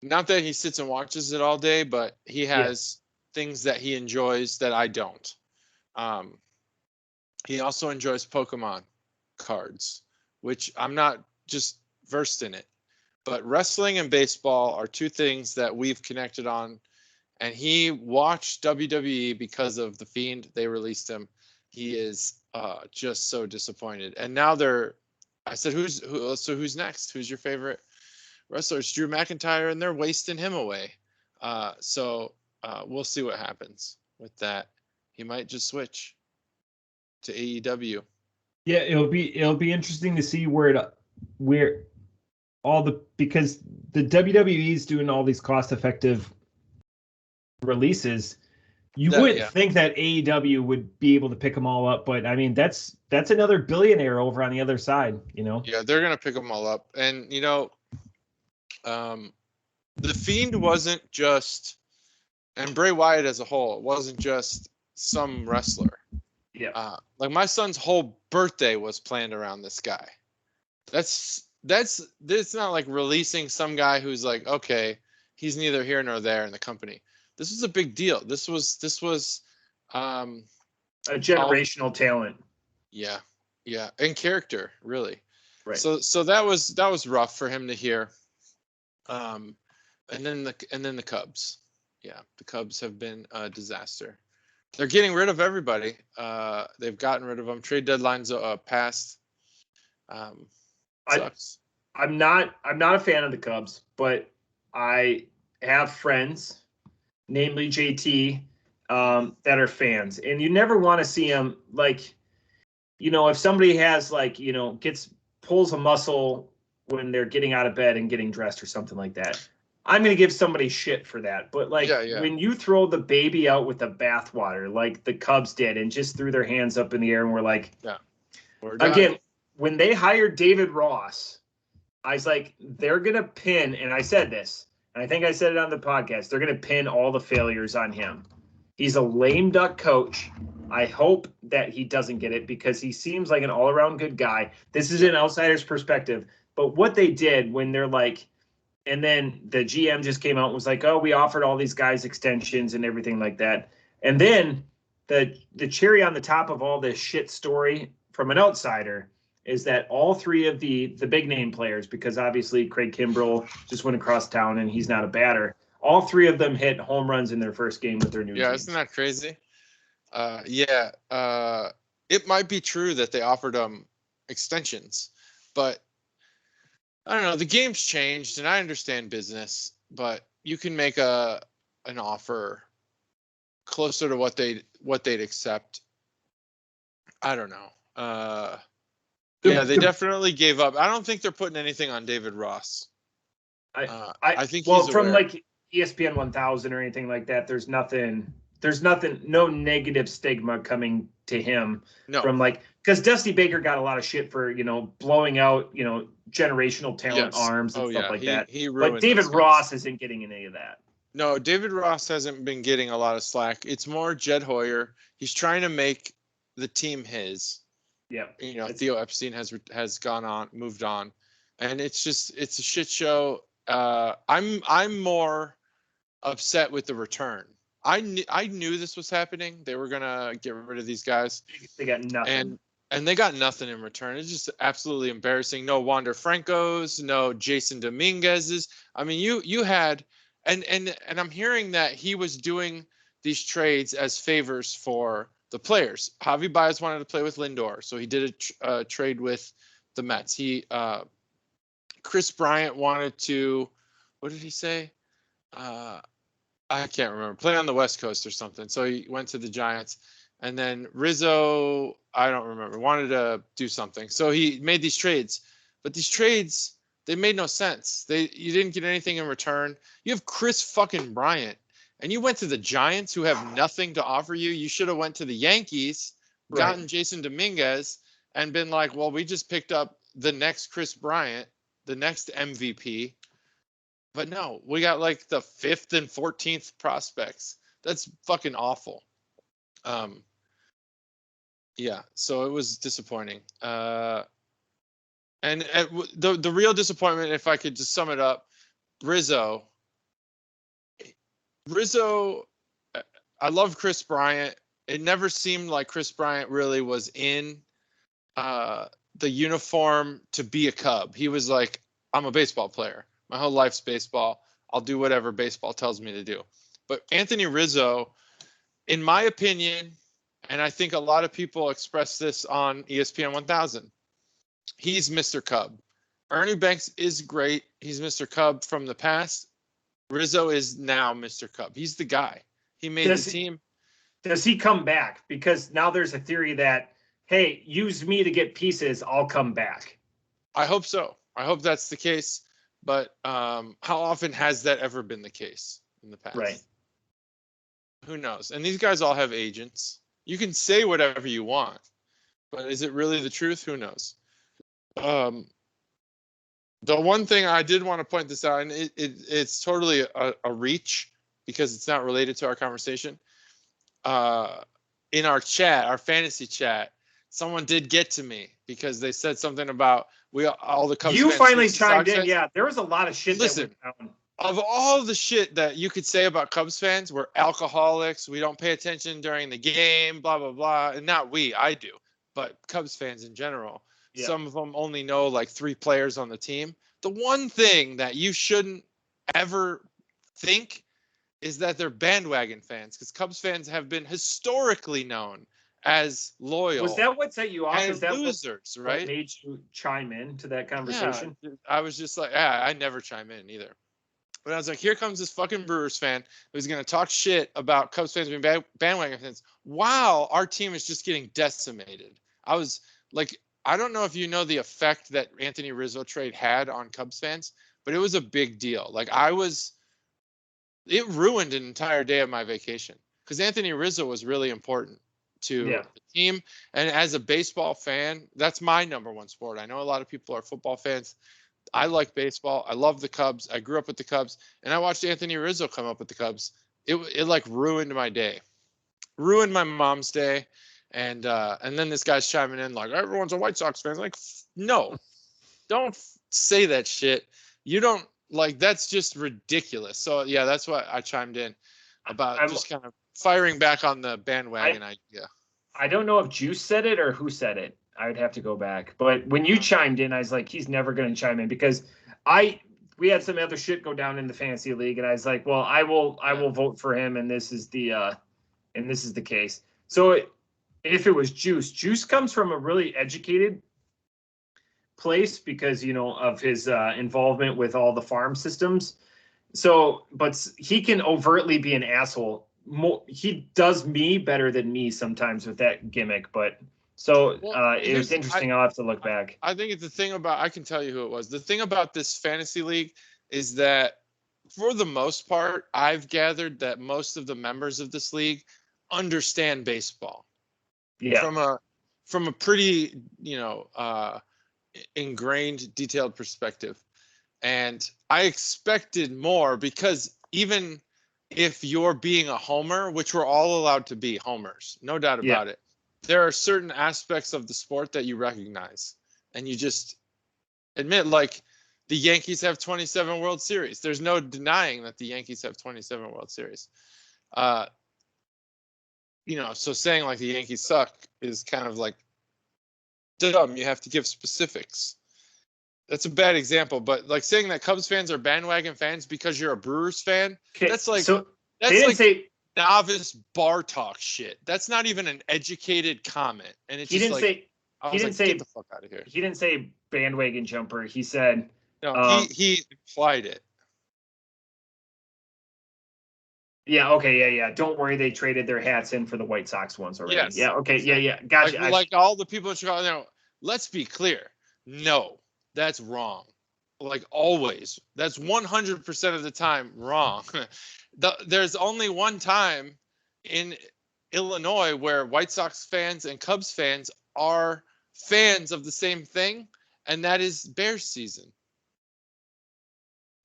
Not that he sits and watches it all day, but he has things that he enjoys that I don't. He also enjoys Pokemon cards, which I'm not just versed in it. But wrestling and baseball are two things that we've connected on. And he watched WWE because of The Fiend. They released him. He is just so disappointed. And now I said, who's next? Who's your favorite wrestler? It's Drew McIntyre, and they're wasting him away. So we'll see what happens with that. He might just switch to AEW. Yeah, it'll be interesting to see because the WWE is doing all these cost-effective releases. You wouldn't think that AEW would be able to pick them all up, but I mean that's another billionaire over on the other side, you know. Yeah, they're gonna pick them all up, and you know, the Fiend wasn't just, and Bray Wyatt as a whole, it wasn't just some wrestler. Yeah. Like my son's whole birthday was planned around this guy. That's not like releasing some guy who's like, okay, he's neither here nor there in the company. This was a big deal. This was a generational talent. Yeah. And character, really. Right. So that was rough for him to hear. And then the Cubs. Yeah, the Cubs have been a disaster. They're getting rid of everybody. They've gotten rid of them. Trade deadlines passed. Sucks. I'm not a fan of the Cubs, but I have friends, namely JT, that are fans, and you never want to see them like, you know, if somebody has like, you know, pulls a muscle when they're getting out of bed and getting dressed or something like that. I'm going to give somebody shit for that. But like when you throw the baby out with the bathwater, like the Cubs did, and just threw their hands up in the air and were like, again, when they hired David Ross, I was like, they're going to pin, and I said this, and I think I said it on the podcast, they're going to pin all the failures on him. He's a lame duck coach. I hope that he doesn't get it because he seems like an all-around good guy. This is an outsider's perspective. But what they did when they're like, and then the GM just came out and was like, oh, we offered all these guys extensions and everything like that. And then the cherry on the top of all this shit story from an outsider is that all three of the big name players, because obviously Craig Kimbrell just went across town and he's not a batter, all three of them hit home runs in their first game with their new teams. Isn't that crazy? It might be true that they offered them extensions, but I don't know. The game's changed, and I understand business, but you can make an offer closer to what they'd accept. I don't know. They definitely gave up. I don't think they're putting anything on David Ross. I think he's from aware. Like ESPN 1000 or anything like that. There's nothing. No negative stigma coming to him from like, because Dusty Baker got a lot of shit for, you know, blowing out, you know, generational talent arms and stuff like that. But David Ross isn't getting any of that. No, David Ross hasn't been getting a lot of slack. It's more Jed Hoyer. He's trying to make the team his. Yeah. You know, Theo Epstein has moved on, and it's a shit show. I'm more upset with the return. I knew this was happening. They were gonna get rid of these guys. They got nothing. And they got nothing in return. It's just absolutely embarrassing. No Wander Francos, no Jason Dominguez's. I mean, you had, and I'm hearing that he was doing these trades as favors for the players. Javi Baez wanted to play with Lindor, so he did a trade with the Mets. Chris Bryant wanted to, what did he say? I can't remember, play on the West Coast or something. So he went to the Giants. And then Rizzo, I don't remember, wanted to do something. So he made these trades. But these trades, they made no sense. You didn't get anything in return. You have Chris fucking Bryant. And you went to the Giants, who have nothing to offer you. You should have went to the Yankees, gotten Jason Dominguez, and been like, well, we just picked up the next Chris Bryant, the next MVP. But no, we got like the 5th and 14th prospects. That's fucking awful. Yeah, so it was disappointing. And the real disappointment, if I could just sum it up, Rizzo. I love Chris Bryant. It never seemed like Chris Bryant really was in the uniform to be a Cub. He was like, I'm a baseball player. My whole life's baseball. I'll do whatever baseball tells me to do. But Anthony Rizzo, in my opinion, and I think a lot of people express this on ESPN 1000, he's Mr. Cub. Ernie Banks is great. He's Mr. Cub from the past. Rizzo is now Mr. Cub. He's the guy. He made the team. Does he come back? Because now there's a theory that, hey, use me to get pieces, I'll come back. I hope so. I hope that's the case. But how often has that ever been the case in the past? Right. Who knows? And these guys all have agents. You can say whatever you want, but is it really the truth? Who knows? The one thing I did want to point this out, and it's totally a reach because it's not related to our conversation. In our chat, our fantasy chat, someone did get to me because they said something about all the Cubs. You finally chimed in. Yeah, there was a lot of shit. Listen, that went down. Of all the shit that you could say about Cubs fans, we're alcoholics, we don't pay attention during the game, blah, blah, blah. And not I do, but Cubs fans in general. Yeah. Some of them only know like 3 players on the team. The one thing that you shouldn't ever think is that they're bandwagon fans, because Cubs fans have been historically known as loyal. Was that what set you off? Is that losers, right? What made you chime in to that conversation? Yeah, I was just like, I never chime in either. But I was like, here comes this fucking Brewers fan who's going to talk shit about Cubs fans being bandwagon fans while our team is just getting decimated. I was like, I don't know if you know the effect that Anthony Rizzo trade had on Cubs fans, but it was a big deal. Like it ruined an entire day of my vacation because Anthony Rizzo was really important to the team. And as a baseball fan, that's my number one sport. I know a lot of people are football fans. I like baseball. I love the Cubs. I grew up with the Cubs, and I watched Anthony Rizzo come up with the Cubs. It like ruined my day, ruined my mom's day, and then this guy's chiming in like everyone's a White Sox fan. Like, no, don't say that shit. You don't like that's just ridiculous. So yeah, that's what I chimed in about, just kind of firing back on the bandwagon idea. I don't know if Juice said it or who said it. I would have to go back. But when you chimed in, I was like, he's never going to chime in because we had some other shit go down in the fantasy league, and I was like, well, I will vote for him, and this is the case. So if it was Juice comes from a really educated place because of his involvement with all the farm systems. So, but he can overtly be an asshole. He does me better than me sometimes with that gimmick, but. So it was interesting. I'll have to look back. I think it's the thing about, I can tell you who it was. The thing about this fantasy league is that for the most part, I've gathered that most of the members of this league understand baseball. Yeah. From a pretty, ingrained, detailed perspective. And I expected more because even if you're being a homer, which we're all allowed to be homers, no doubt about it. There are certain aspects of the sport that you recognize and you just admit, like the Yankees have 27 World Series. There's no denying that the Yankees have 27 World Series. So saying like the Yankees suck is kind of like dumb. You have to give specifics. That's a bad example, but like saying that Cubs fans are bandwagon fans because you're a Brewers fan, that's like, novice bar talk shit. That's not even an educated comment. And it's get the fuck out of here. He didn't say bandwagon jumper. He said he implied it. Yeah, okay, yeah. Don't worry, they traded their hats in for the White Sox ones already. Yes. Yeah, okay, yeah. Gotcha. Like all the people in Chicago, let's be clear. No, that's wrong. Like always. That's 100% of the time wrong. There's only one time in Illinois where White Sox fans and Cubs fans are fans of the same thing, and that is Bears season.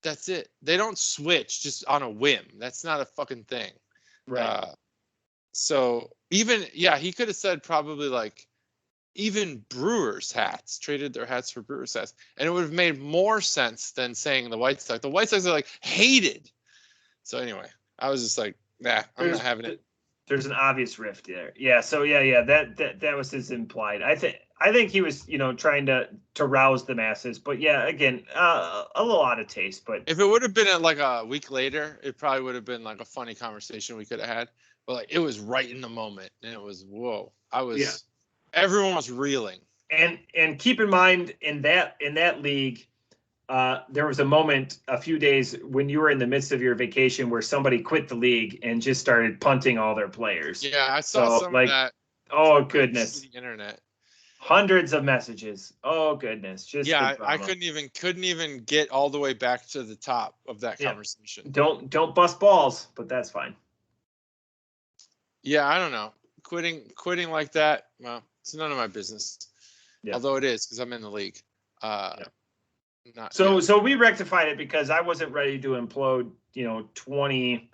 That's it. They don't switch just on a whim. That's not a fucking thing. Right. So even, yeah, he could have said probably like even Brewers hats, traded their hats for Brewers hats. And it would have made more sense than saying the White Sox. The White Sox are like hated. So anyway, I was just like, nah, I'm not having it. There's an obvious rift there. Yeah. So yeah. That was his implied. I think he was, trying to rouse the masses. But yeah, again, a little out of taste. But if it would have been like a week later, it probably would have been like a funny conversation we could have had. But like it was right in the moment, and it was whoa. Everyone was reeling. And keep in mind in that league, there was a moment a few days when you were in the midst of your vacation where somebody quit the league and just started punting all their players. Yeah, I saw some of that. Oh goodness! The internet. Hundreds of messages. Oh goodness! Just yeah, I couldn't even get all the way back to the top of that conversation. Don't bust balls, but that's fine. Yeah, I don't know. Quitting like that. Well, it's none of my business. Yeah. Although it is because I'm in the league. So we rectified it because I wasn't ready to implode. 20.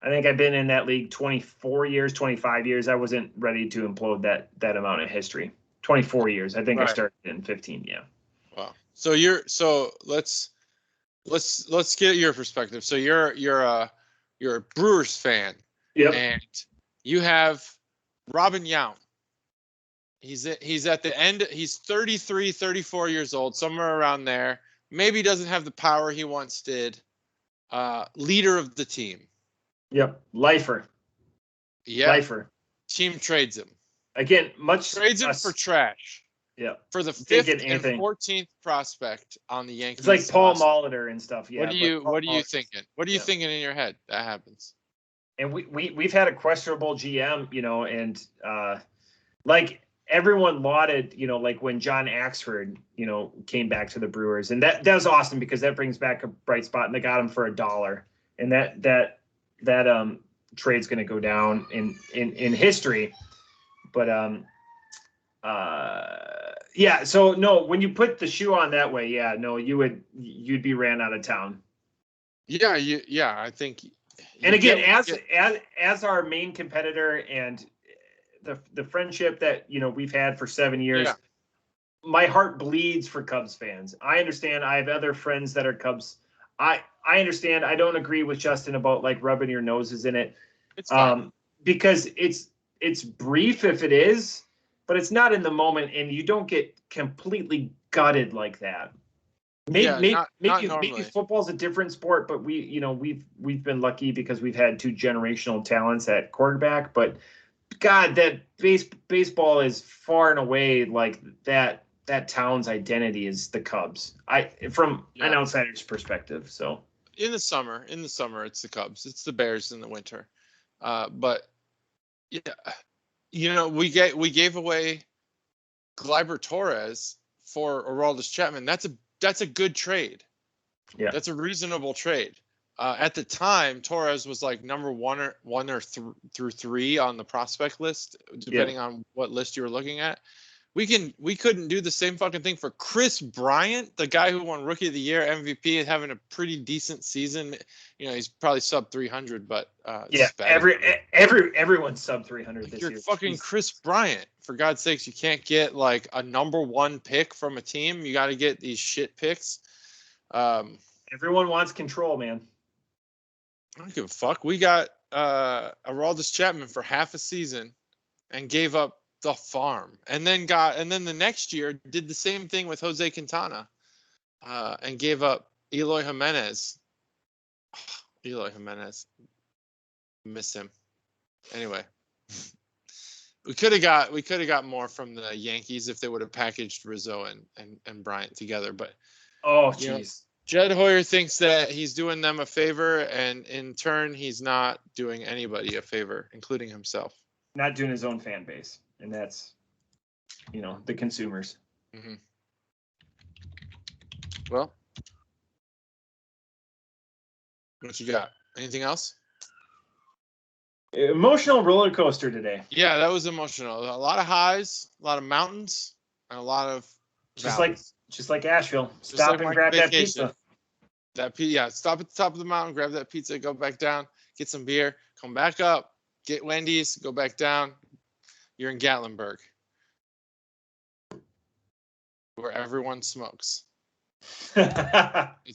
I think I've been in that league 24 years, 25 years. I wasn't ready to implode that amount of history. 24 years. I think I started in 15. Yeah. Wow. So let's get your perspective. So you're a Brewers fan. Yep. And you have Robin Yount. He's at the end. He's 33, 34 years old, somewhere around there. Maybe doesn't have the power he once did. Leader of the team. Yep. Lifer. Yeah. Lifer. Team trades him. Again, trades him for trash. Yeah. For the 5th and 14th prospect on the Yankees. It's like Paul Molitor and stuff. Yeah. What are you thinking? What are you thinking in your head that happens? And we've had a questionable GM, and like everyone lauded, like when John Axford, came back to the Brewers, and that was awesome because that brings back a bright spot, and they got him for $1, and that trade's going to go down in history, but yeah. So no, when you put the shoe on that way, yeah, no, you'd be ran out of town. Yeah, I think. And again, as our main competitor and the friendship that we've had for 7 years, my heart bleeds for Cubs fans. I understand. I have other friends that are Cubs. I understand. I don't agree with Justin about like rubbing your noses in it, because it's brief if it is, but it's not in the moment, and you don't get completely gutted like that. Maybe football's a different sport, but we've been lucky because we've had 2 generational talents at quarterback. But God, that baseball is far and away like that town's identity is the Cubs. From an outsider's perspective. So in the summer, it's the Cubs. It's the Bears in the winter. But yeah, we gave away Gleyber Torres for Aroldis Chapman. That's a good trade. Yeah, that's a reasonable trade. At the time, Torres was like number one or through 3 on the prospect list, depending on what list you were looking at. We couldn't do the same fucking thing for Chris Bryant, the guy who won Rookie of the Year, MVP, having a pretty decent season. He's probably sub 300, but everyone's sub 300 this year. You're fucking Chris Bryant. For God's sakes, you can't get like a number 1 pick from a team. You got to get these shit picks. Everyone wants control, man. I don't give a fuck. We got Aroldis Chapman for half a season and gave up the farm, and then the next year did the same thing with Jose Quintana, and gave up Eloy Jimenez. Eloy Jimenez, miss him. Anyway, we could have got more from the Yankees if they would have packaged Rizzo and Bryant together, but jeez. Jed Hoyer thinks that he's doing them a favor, and in turn, he's not doing anybody a favor, including himself. Not doing his own fan base, and that's, the consumers. Mm-hmm. Well, what you got? Anything else? Emotional roller coaster today. Yeah, that was emotional. A lot of highs, a lot of mountains, and a lot of valleys. Just like Asheville. Stop and grab that pizza. Stop at the top of the mountain, grab that pizza, go back down, get some beer, come back up, get Wendy's, go back down. You're in Gatlinburg, where everyone smokes.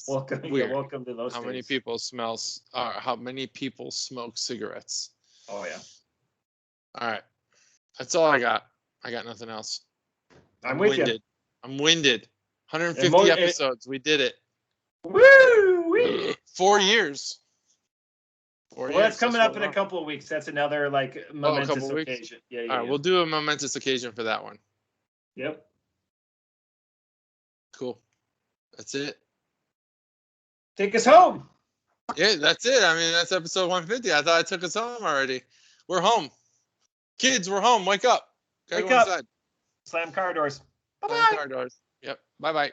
welcome to those. How many people smoke cigarettes? Oh yeah. All right, that's all I got. I got nothing else. I'm with winded. you. I'm winded. 150 episodes. We did it. Woo! 4 years. Well, that's coming up in a couple of weeks. That's another momentous occasion. Yeah. All right, we'll do a momentous occasion for that one. Yep. Cool. That's it. Take us home. Yeah, that's it. I mean, that's episode 150. I thought I took us home already. We're home. Kids, we're home. Wake up. Wake up. Slam car doors. Bye-bye. Slam car doors. Yep. Bye-bye.